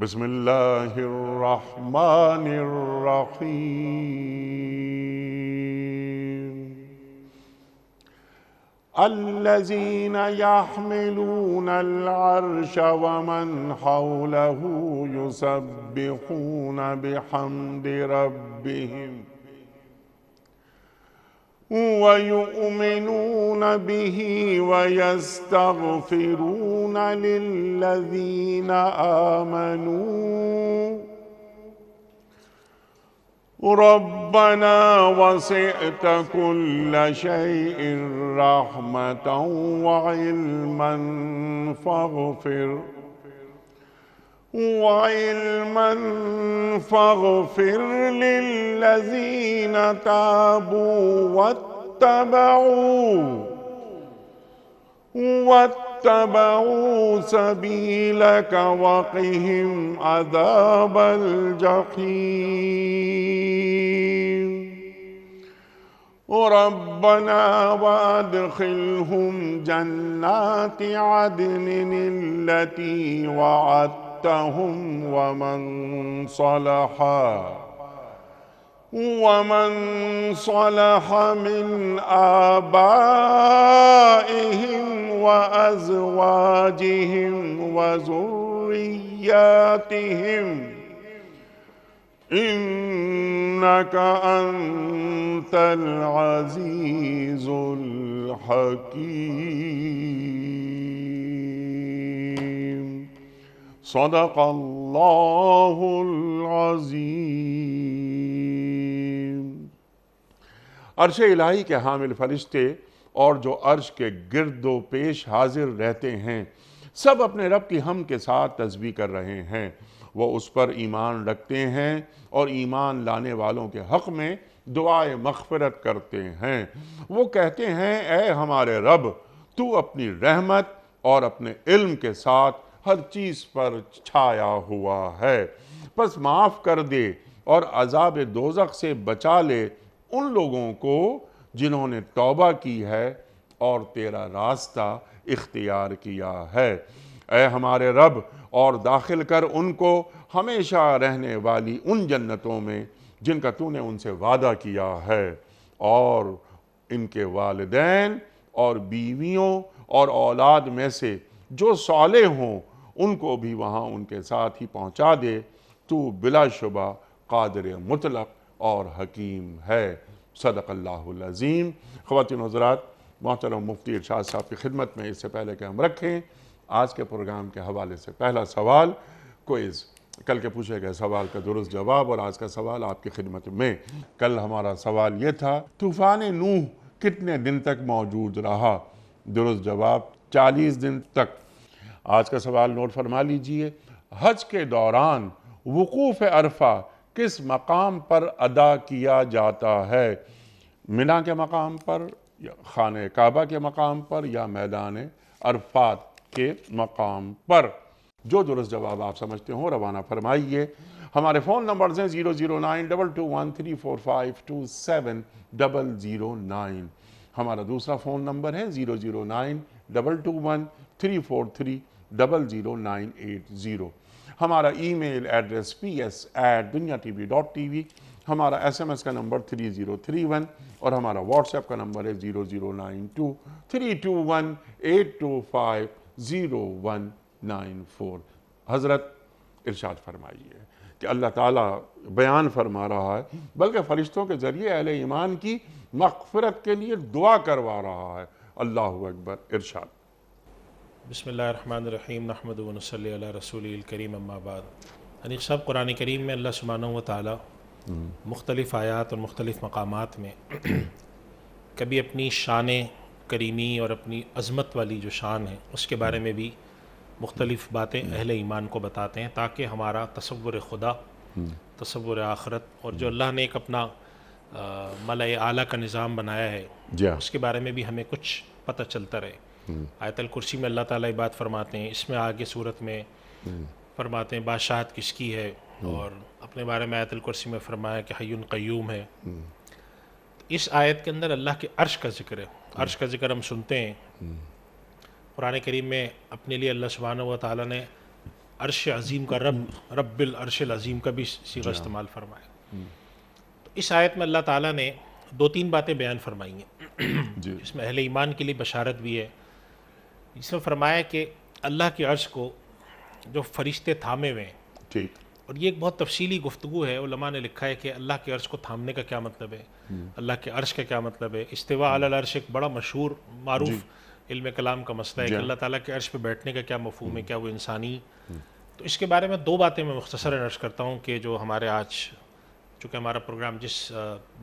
بسم اللہ الرحمن الرحیم الذین یحملون العرش ومن حولہ یسبحون بحمد ربهم وَيُؤْمِنُونَ بِهِ وَيَسْتَغْفِرُونَ لِلَّذِينَ آمَنُوا رَبَّنَا وَسِعْتَ كُلَّ شَيْءٍ رَحْمَةً وَعِلْمًا فاغفر للذين تابوا واتبعوا سبيلك وقهم عذاب الجحيم ربنا وادخلهم جنات عدن التي وعدتهم ومن صلح من آبائهم وأزواجهم وذرياتهم إنك أنت العزيز الحكيم صدق اللہ العظیم۔ عرش الہی کے حامل فرشتے اور جو عرش کے گرد و پیش حاضر رہتے ہیں سب اپنے رب کی حمد کے ساتھ تسبیح کر رہے ہیں۔ وہ اس پر ایمان رکھتے ہیں اور ایمان لانے والوں کے حق میں دعائے مغفرت کرتے ہیں۔ وہ کہتے ہیں اے ہمارے رب تو اپنی رحمت اور اپنے علم کے ساتھ ہر چیز پر چھایا ہوا ہے، پس معاف کر دے اور عذاب دوزخ سے بچا لے ان لوگوں کو جنہوں نے توبہ کی ہے اور تیرا راستہ اختیار کیا ہے۔ اے ہمارے رب اور داخل کر ان کو ہمیشہ رہنے والی ان جنتوں میں جن کا تو نے ان سے وعدہ کیا ہے، اور ان کے والدین اور بیویوں اور اولاد میں سے جو صالح ہوں ان کو بھی وہاں ان کے ساتھ ہی پہنچا دے۔ تو بلا شبہ قادر مطلق اور حکیم ہے۔ صدق اللہ العظیم۔ خواتین و حضرات، محترم مفتی ارشاد صاحب کی خدمت میں اس سے پہلے کہ ہم رکھیں آج کے پروگرام کے حوالے سے پہلا سوال کوئز، کل کے پوچھے گئے سوال کا درست جواب اور آج کا سوال آپ کی خدمت میں۔ کل ہمارا سوال یہ تھا طوفان نوح کتنے دن تک موجود رہا؟ درست جواب 40 دن تک۔ آج کا سوال نوٹ فرما لیجئے، حج کے دوران وقوف عرفہ کس مقام پر ادا کیا جاتا ہے؟ منی کے مقام پر یا خانہ کعبہ کے مقام پر یا میدان عرفات کے مقام پر؟ جو درست جواب آپ سمجھتے ہوں روانہ فرمائیے۔ ہمارے فون نمبرز ہیں 00922134527 ہمارا دوسرا فون نمبر ہے 009221343000980۔ ہمارا ای میل ایڈریس ps@dunyatv.tv، ہمارا SMS کا نمبر 3031 اور ہمارا واٹس ایپ کا نمبر ہے 00923258250194۔ حضرت ارشاد فرمائیے کہ اللہ تعالیٰ بیان فرما رہا ہے بلکہ فرشتوں کے ذریعے اہل ایمان کی مغفرت کے لیے دعا کروا رہا ہے۔ اللہ اکبر۔ ارشاد۔ بسم اللہ الرحمن الرحیم، نحمد و نصلی علی رسول الکریم، اما بعد۔ انیق صاحب، قرآن کریم میں اللہ سبحانہ و تعالی مختلف آیات اور مختلف مقامات میں کبھی اپنی شان کریمی اور اپنی عظمت والی جو شان ہے اس کے بارے میں بھی مختلف باتیں اہل ایمان کو بتاتے ہیں تاکہ ہمارا تصور خدا، تصور آخرت اور جو اللہ نے ایک اپنا ملأ اعلیٰ کا نظام بنایا ہے اس کے بارے میں بھی ہمیں کچھ پتہ چلتا رہے۔ آیت الکرسی میں اللہ تعالیٰ بات فرماتے ہیں، اس میں آگے صورت میں فرماتے ہیں بادشاہت کس کی ہے، اور اپنے بارے میں آیت الکرسی میں فرمایا کہ حی قیوم ہے۔ اس آیت کے اندر اللہ کے عرش کا ذکر ہے۔ عرش کا ذکر ہم سنتے ہیں قرآن کریم میں، اپنے لیے اللہ سبحانہ و تعالیٰ نے عرش عظیم کا رب العرش العظیم کا بھی صیغہ استعمال فرمایا. تو اس آیت میں اللہ تعالیٰ نے 2-3 باتیں بیان فرمائی ہیں جی جس میں اہل ایمان کے لیے بشارت بھی ہے. اس میں فرمایا کہ اللہ کے عرش کو جو فرشتے تھامے ہوئے ہیں، ٹھیک. اور یہ ایک بہت تفصیلی گفتگو ہے. علماء نے لکھا ہے کہ اللہ کے عرش کو تھامنے کا کیا مطلب ہے، اللہ کے عرش کا کیا مطلب ہے. استواء علی العرش ایک بڑا مشہور معروف علم کلام کا مسئلہ ہے کہ اللہ تعالیٰ کے عرش پہ بیٹھنے کا کیا مفہوم ہے، کیا وہ انسانی. تو اس کے بارے میں 2 باتیں میں مختصراً عرض کرتا ہوں کہ جو ہمارے آج چونکہ ہمارا پروگرام جس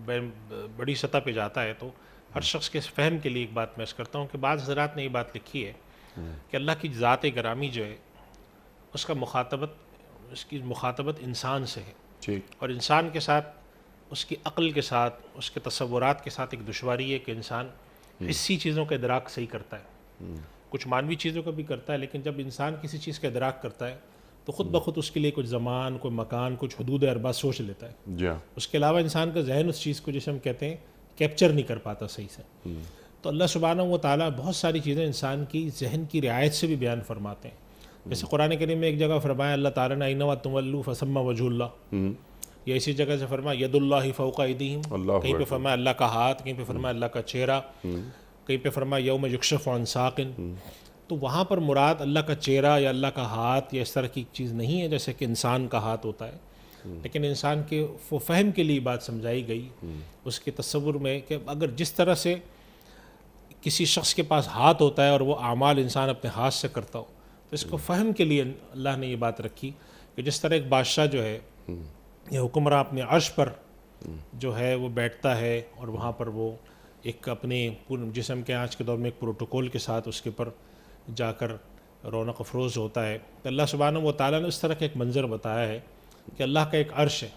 بڑی سطح پہ جاتا ہے تو ہر شخص کے فہم کے لیے ایک بات میں عرض کرتا ہوں کہ بعض حضرات نے یہ بات لکھی ہے کہ اللہ کی ذات گرامی جو ہے اس کی مخاطبت انسان سے ہے، ٹھیک. اور انسان کے ساتھ اس کی عقل کے ساتھ اس کے تصورات کے ساتھ ایک دشواری ہے کہ انسان حسی چیزوں کا ادراک صحیح کرتا ہے. کچھ معنوی چیزوں کا بھی کرتا ہے، لیکن جب انسان کسی چیز کا ادراک کرتا ہے تو خود بخود اس کے لیے کچھ زمان، کوئی مکان، کچھ حدود اربا سوچ لیتا ہے. جی اس کے علاوہ انسان کا ذہن اس چیز کو جسے ہم کہتے ہیں کیپچر نہیں کر پاتا صحیح سے. تو اللہ سبحانہ و تعالیٰ بہت ساری چیزیں انسان کی ذہن کی رعایت سے بھی بیان فرماتے ہیں. جیسے قرآن کریم میں ایک جگہ فرمایا اللہ تعالیٰ نے اینما تولوا فثم وجہ اللہ، یا اسی جگہ سے فرمایا ید اللہ فوق ایدیہم، کہیں پہ فرمایا اللہ کا ہاتھ، کہیں پہ فرمایا اللہ کا چہرہ، کہیں پہ فرمایا یوم یکشف عن ساق. تو وہاں پر مراد اللہ کا چہرہ یا اللہ کا ہاتھ یا اس طرح کی چیز نہیں ہے جیسے کہ انسان کا ہاتھ ہوتا ہے، لیکن انسان کے فہم کے لیے بات سمجھائی گئی اس کے تصور میں کہ اگر جس طرح سے کسی شخص کے پاس ہاتھ ہوتا ہے اور وہ اعمال انسان اپنے ہاتھ سے کرتا ہو، تو اس کو فہم کے لیے اللہ نے یہ بات رکھی کہ جس طرح ایک بادشاہ جو ہے یہ حکمراں اپنے عرش پر جو ہے وہ بیٹھتا ہے اور وہاں پر وہ ایک اپنے جسم کے آج کے دور میں ایک پروٹوکول کے ساتھ اس کے پر جا کر رونق افروز ہوتا ہے. تو اللہ سبحانہ و تعالیٰ نے اس طرح کا ایک منظر بتایا ہے کہ اللہ کا ایک عرش ہے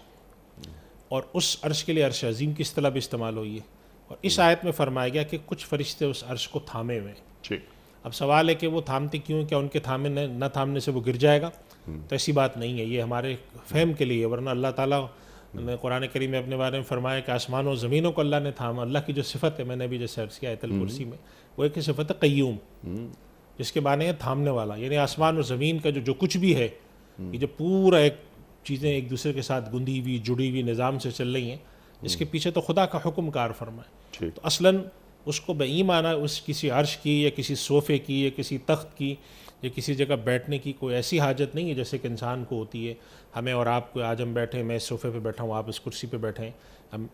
اور اس عرش کے لیے عرش عظیم کی اصطلاح بھی استعمال ہوئی ہے. اور اس آیت میں فرمایا گیا کہ کچھ فرشتے اس عرش کو تھامے ہوئے ہیں. ٹھیک. اب سوال ہے کہ وہ تھامتے کیوں، کیا ان کے نہ تھامنے سے وہ گر جائے گا؟ تو ایسی بات نہیں ہے، یہ ہمارے فہم کے لیے. ورنہ اللہ تعالیٰ نے قرآن کریم میں اپنے بارے میں فرمایا کہ آسمانوں و زمینوں کو اللہ نے تھاما. اللہ کی جو صفت ہے، میں نے بھی جیسے عرض کیا آیت الکرسی میں، وہ ایک صفت ہے قیوم، جس کے معنی ہے تھامنے والا. یعنی آسمان اور زمین کا جو کچھ بھی ہے، یہ جو پورا ایک چیزیں ایک دوسرے کے ساتھ گندھی ہوئی جڑی ہوئی نظام سے چل رہی ہیں، اس کے پیچھے تو خدا کا حکم کار فرما ہے. تو اصلاً اس کو بے معنی اس کسی عرش کی یا کسی صوفے کی یا کسی تخت کی یا کسی جگہ بیٹھنے کی کوئی ایسی حاجت نہیں ہے جیسے کہ انسان کو ہوتی ہے. ہمیں اور آپ کو آج ہم بیٹھیں، میں اس صوفے پہ بیٹھا ہوں، آپ اس کرسی پہ بیٹھیں،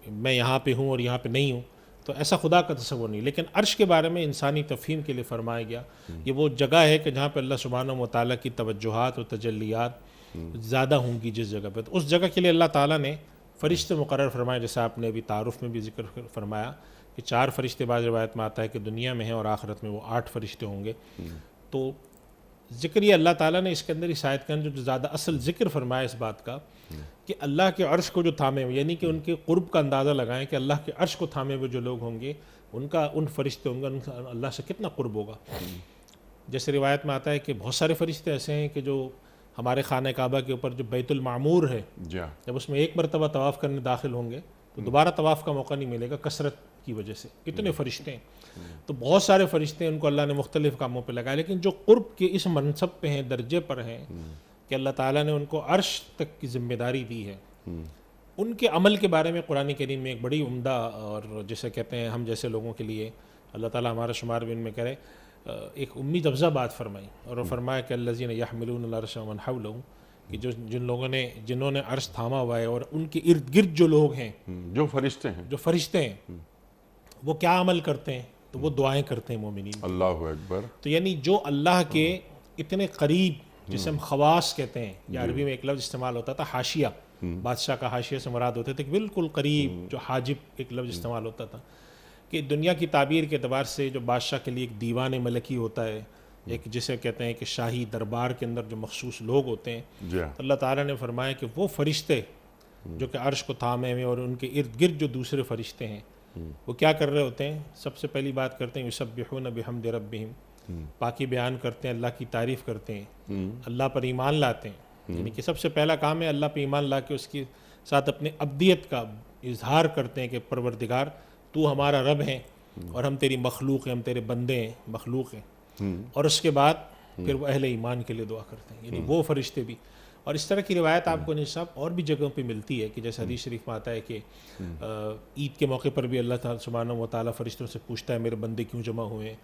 میں یہاں پہ ہوں اور یہاں پہ نہیں ہوں، تو ایسا خدا کا تصور نہیں. لیکن عرش کے بارے میں انسانی تفہیم کے لیے فرمایا گیا یہ وہ جگہ ہے کہ جہاں پہ اللہ سبحانہ و تعالیٰ کی توجہات اور تجلیات زیادہ ہوں گی جس جگہ پہ. تو اس جگہ کے لیے اللہ تعالیٰ نے فرشتے مقرر فرمائے، جیسے آپ نے ابھی تعارف میں بھی ذکر فرمایا کہ 4 فرشتے بعض روایت میں آتا ہے کہ دنیا میں ہیں اور آخرت میں وہ 8 فرشتے ہوں گے. تو ذکر یہ اللہ تعالیٰ نے اس کے اندر اس آیت کے اندر جو زیادہ اصل ذکر فرمایا اس بات کا کہ اللہ کے عرش کو جو تھامے ہوئے، یعنی کہ ان کے قرب کا اندازہ لگائیں کہ اللہ کے عرش کو تھامے ہوئے جو لوگ ہوں گے ان فرشتے ہوں گے، ان کا اللہ سے کتنا قرب ہوگا. جیسے روایت میں آتا ہے کہ بہت سارے فرشتے ایسے ہیں کہ جو ہمارے خانہ کعبہ کے اوپر جو بیت المعمور ہے، جب اس میں ایک مرتبہ طواف کرنے داخل ہوں گے تو دوبارہ طواف کا موقع نہیں ملے گا کثرت کی وجہ سے، اتنے فرشتے ہیں. تو بہت سارے فرشتے ان کو اللہ نے مختلف کاموں پہ لگائے، لیکن جو قرب کے اس منصب پہ ہیں، درجے پر ہیں کہ اللہ تعالیٰ نے ان کو عرش تک کی ذمہ داری دی ہے، ان کے عمل کے بارے میں قرآن کریم میں ایک بڑی عمدہ اور جیسے کہتے ہیں ہم جیسے لوگوں کے لیے اللہ تعالیٰ ہمارا شمار بھی ان میں کرے، ایک امید افزا بات فرمائی اور وہ فرمایا کہ الذین یحملون العرش ومن حولہ، کہ جنہوں نے عرش تھاما ہوا ہے اور ان کے ارد گرد جو لوگ ہیں، جو فرشتے ہیں وہ کیا عمل کرتے ہیں؟ تو وہ دعائیں کرتے ہیں مومنین. اللہ اکبر. تو یعنی جو اللہ کے اتنے قریب، جسے ہم خواص کہتے ہیں، یا عربی میں ایک لفظ استعمال ہوتا تھا حاشیہ، بادشاہ کا حاشیہ سے مراد ہوتے تھے، بالکل قریب جو حاجب ایک لفظ استعمال ہوتا تھا کہ دنیا کی تعبیر کے اعتبار سے جو بادشاہ کے لیے ایک دیوان ملکی ہوتا ہے، ایک جسے کہتے ہیں کہ شاہی دربار کے اندر جو مخصوص لوگ ہوتے ہیں. اللہ تعالیٰ نے فرمایا کہ وہ فرشتے جو کہ عرش کو تھامے ہوئے اور ان کے ارد گرد جو دوسرے فرشتے ہیں وہ کیا کر رہے ہوتے ہیں؟ سب سے پہلی بات کرتے ہیں یسبحون بحمد ربہم، پاکی بیان کرتے ہیں، اللہ کی تعریف کرتے ہیں، اللہ پر ایمان لاتے ہیں. یعنی کہ سب سے پہلا کام ہے اللہ پہ ایمان لا کے اس کے ساتھ اپنے عبدیت کا اظہار کرتے ہیں کہ پروردگار تو ہمارا رب ہے اور ہم تیری مخلوق ہیں، ہم تیرے بندے ہیں، مخلوق ہیں. اور اس کے بعد پھر وہ اہل ایمان کے لیے دعا کرتے ہیں، یعنی وہ فرشتے بھی. اور اس طرح کی روایت آپ کو صاحب اور بھی جگہوں پہ ملتی ہے کہ جیسے حدیث شریف میں آتا ہے کہ عید کے موقع پر بھی اللہ تعالیٰ سبحانہ و تعالیٰ فرشتوں سے پوچھتا ہے میرے بندے کیوں جمع ہوئے ہیں.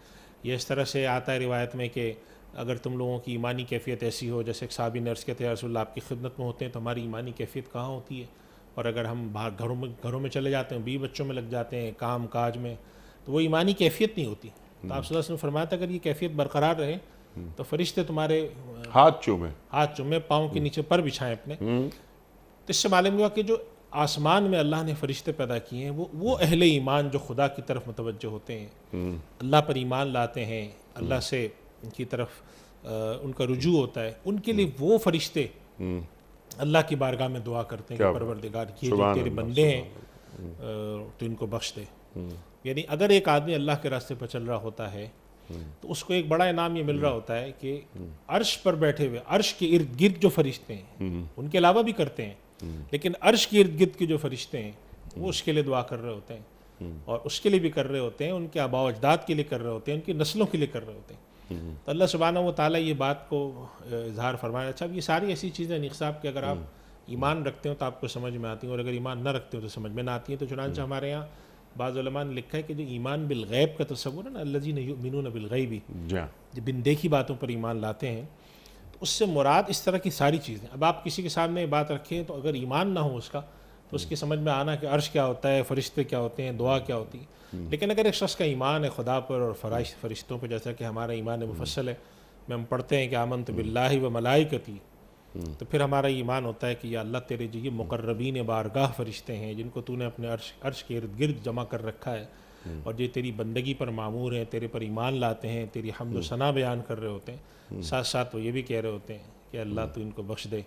یہ اس طرح سے آتا ہے روایت میں کہ اگر تم لوگوں کی ایمانی کیفیت ایسی ہو، جیسے ایک صحابی نے عرض کیا یا رسول اللہ آپ کی خدمت میں ہوتے ہیں تو ہماری ایمانی کیفیت کہاں ہوتی ہے، اور اگر ہم باہر گھروں میں چلے جاتے ہیں، بیوی بچوں میں لگ جاتے ہیں، کام کاج میں، تو وہ ایمانی کیفیت نہیں ہوتی. تو آپ صلی اللہ علیہ وسلم نے فرمایا تھا اگر یہ کیفیت برقرار رہے تو فرشتے تمہارے ہاتھ چومے، پاؤں کے نیچے پر بچھائیں اپنے. تو اس سے معلوم ہوا کہ جو آسمان میں اللہ نے فرشتے پیدا کیے ہیں وہ اہل ایمان جو خدا کی طرف متوجہ ہوتے ہیں، اللہ پر ایمان لاتے ہیں، اللہ سے ان کی طرف ان کا رجوع ہوتا ہے، ان کے لیے وہ فرشتے اللہ کی بارگاہ میں دعا کرتے ہیں کہ پروردگار یہ جو تیرے بندے ہیں تو ان کو بخش دے. یعنی اگر ایک آدمی اللہ کے راستے پر چل رہا ہوتا ہے تو اس کو ایک بڑا انعام یہ مل رہا ہوتا ہے کہ عرش پر بیٹھے ہوئے، عرش کے ارد گرد جو فرشتے ہیں ان کے علاوہ بھی کرتے ہیں، لیکن عرش کے ارد گرد کے جو فرشتے ہیں وہ اس کے لیے دعا کر رہے ہوتے ہیں، اور اس کے لیے بھی کر رہے ہوتے ہیں، ان کے آباء و اجداد کے لیے کر رہے ہوتے ہیں، ان کی نسلوں کے لیے کر رہے ہوتے ہیں. تو اللہ سبحانہ و تعالیٰ یہ بات کو اظہار فرمایا. اچھا یہ ساری ایسی چیزیں نیک صاحب کہ اگر آپ ایمان رکھتے ہو تو آپ کو سمجھ میں آتی ہیں، اور اگر ایمان نہ رکھتے ہو تو سمجھ میں نہ آتی ہیں. تو چنانچہ ہمارے یہاں بعض علماء نے لکھا ہے کہ جو ایمان بالغیب کا تصور ہے نا، الذین یؤمنون بالغیب، جو بن دیکھی باتوں پر ایمان لاتے ہیں، تو اس سے مراد اس طرح کی ساری چیزیں. اب آپ کسی کے سامنے بات رکھیں تو اگر ایمان نہ ہو اس کا تو اس کی سمجھ میں آنا کہ عرش کیا ہوتا ہے، فرشتے کیا ہوتے ہیں، دعا کیا ہوتی ہے. لیکن اگر ایک شخص کا ایمان ہے خدا پر اور فرشتوں پر، جیسا کہ ہمارا ایمان مفصل ہے، میں ہم پڑھتے ہیں کہ آمنت باللہ و ملائکتی، تو پھر ہمارا ایمان ہوتا ہے کہ یا اللہ تیرے جو یہ مقربین بارگاہ فرشتے ہیں جن کو تو نے اپنے عرش کے ارد گرد جمع کر رکھا ہے، اور جو تیری بندگی پر معمور ہیں، تیرے پر ایمان لاتے ہیں، تیری حمد و ثنا بیان کر رہے ہوتے ہیں، ساتھ ساتھ وہ یہ بھی کہہ رہے ہوتے ہیں کہ اللہ تو ان کو بخش دے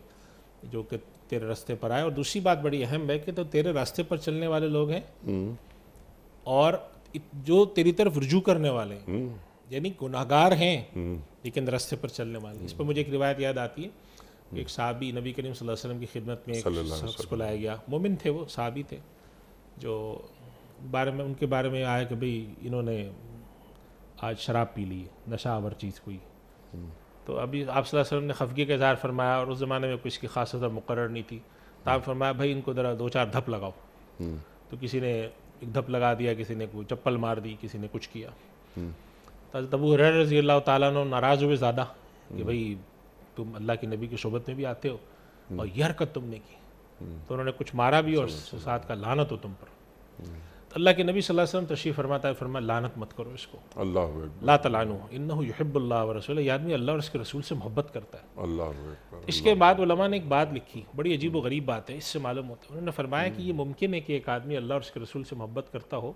جو کہ تیرے راستے پر آئے. اور دوسری بات بڑی اہم ہے کہ تو تیرے راستے پر چلنے والے لوگ ہیں اور جو تیری طرف رجوع کرنے والے ہیں، یعنی گناہگار ہیں لیکن راستے پر چلنے والے. اس پر مجھے ایک روایت یاد آتی ہے، ایک صحابی نبی کریم صلی اللہ علیہ وسلم کی خدمت میں ایک شخص کو لایا گیا، مومن تھے، وہ صحابی تھے، جو ان کے بارے میں آیا کہ بھئی انہوں نے آج شراب پی لی ہے، نشہ آور چیز کوئی. تو ابھی آپ صلی اللہ علیہ وسلم نے خفگی کا اظہار فرمایا، اور اس زمانے میں کچھ کی خاص طرح مقرر نہیں تھی. تو آپ فرمایا بھائی ان کو ذرا 2-4 دھپ لگاؤ. تو کسی نے ایک دھپ لگا دیا، کسی نے کوئی چپل مار دی، کسی نے کچھ کیا. تو حضرت ابو ہریرہ رضی اللہ تعالیٰ عنہ ناراض ہوئے زیادہ کہ بھئی تم اللہ کے نبی کی صحبت میں بھی آتے ہو اور یہ حرکت تم نے کی. تو انہوں نے کچھ مارا بھی اور ساتھ کا لعنت ہو تم پر. تو اللہ کے نبی صلی اللہ علیہ وسلم تشریف فرماتا ہے، فرمایا لعنت مت کرو اس کو، اللہ اکبر، لا تلعنوا انہ یحب اللہ ورسولہ. یہ آدمی اللہ اور اس کے رسول سے محبت کرتا ہے. اللہ اکبر. اس کے بعد علماء نے ایک بات لکھی، بڑی عجیب و غریب بات ہے، اس سے معلوم ہوتا ہے. انہوں نے فرمایا کہ یہ ممکن ہے کہ ایک آدمی اللہ اور اس کے رسول سے محبت کرتا ہو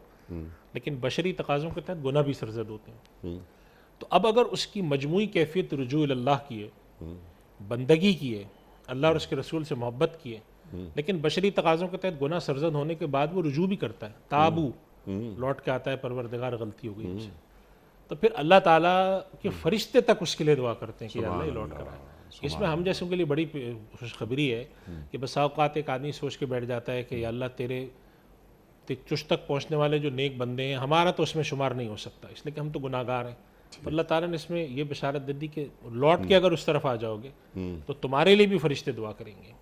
لیکن بشری تقاضوں کے تحت گناہ بھی سرزد ہوتے ہیں. تو اب اگر اس کی مجموعی کیفیت رجوع اللہ کی ہے، بندگی کی ہے، اللہ اور اس کے رسول سے محبت کی ہے، لیکن بشری تقاضوں کے تحت گناہ سرزد ہونے کے بعد وہ رجوع بھی کرتا ہے، تابو، لوٹ کے آتا ہے پروردگار غلطی ہو گئی مجھ سے، تو پھر اللہ تعالیٰ کے فرشتے تک اس کے لیے دعا کرتے ہیں کہ اللہ یہ لوٹ کر آئے. اس میں ہم جیسوں کے لیے بڑی خوشخبری ہے کہ بسا اوقات ایک آدمی سوچ کے بیٹھ جاتا ہے کہ یا اللہ تیرے تجھ تک پہنچنے والے جو نیک بندے ہیں ہمارا تو اس میں شمار نہیں ہو سکتا، اس لیے کہ ہم تو گناہ گار ہیں. تو اللہ تعالیٰ نے اس میں یہ بشارت دے دی کہ لوٹ کے اگر اس طرف آ جاؤ گے تو تمہارے لیے بھی فرشتے دعا کریں گے.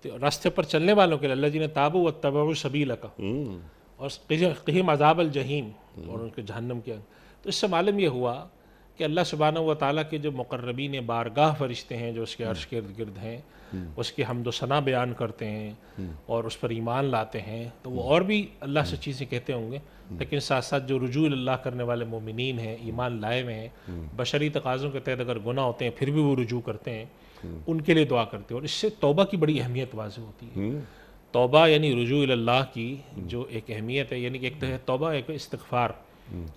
تو راستے پر چلنے والوں کے لیے اللہ جی نے تابوا واتبعوا سبیلک اور قہم عذاب الجحیم، اور ان کے جہنم کے. تو اس سے معلوم یہ ہوا کہ اللہ سبحانہ و تعالیٰ کے جو مقربین بارگاہ فرشتے ہیں جو اس کے عرش کے ارد گرد ہیں، اس کی حمد و ثنا بیان کرتے ہیں اور اس پر ایمان لاتے ہیں، تو وہ اور بھی اللہ سے چیزیں کہتے ہوں گے، لیکن ساتھ ساتھ جو رجوع اللہ کرنے والے مومنین ہیں، ایمان لائے ہوئے ہیں، بشری تقاضوں کے تحت اگر گناہ ہوتے ہیں پھر بھی وہ رجوع کرتے ہیں، ان کے لیے دعا کرتے ہیں. اور اس سے توبہ کی بڑی اہمیت واضح ہوتی ہے. توبہ یعنی رجوع اللہ کی جو ایک اہمیت ہے، یعنی کہ ایک تو ہے توبہ، ایک استغفار.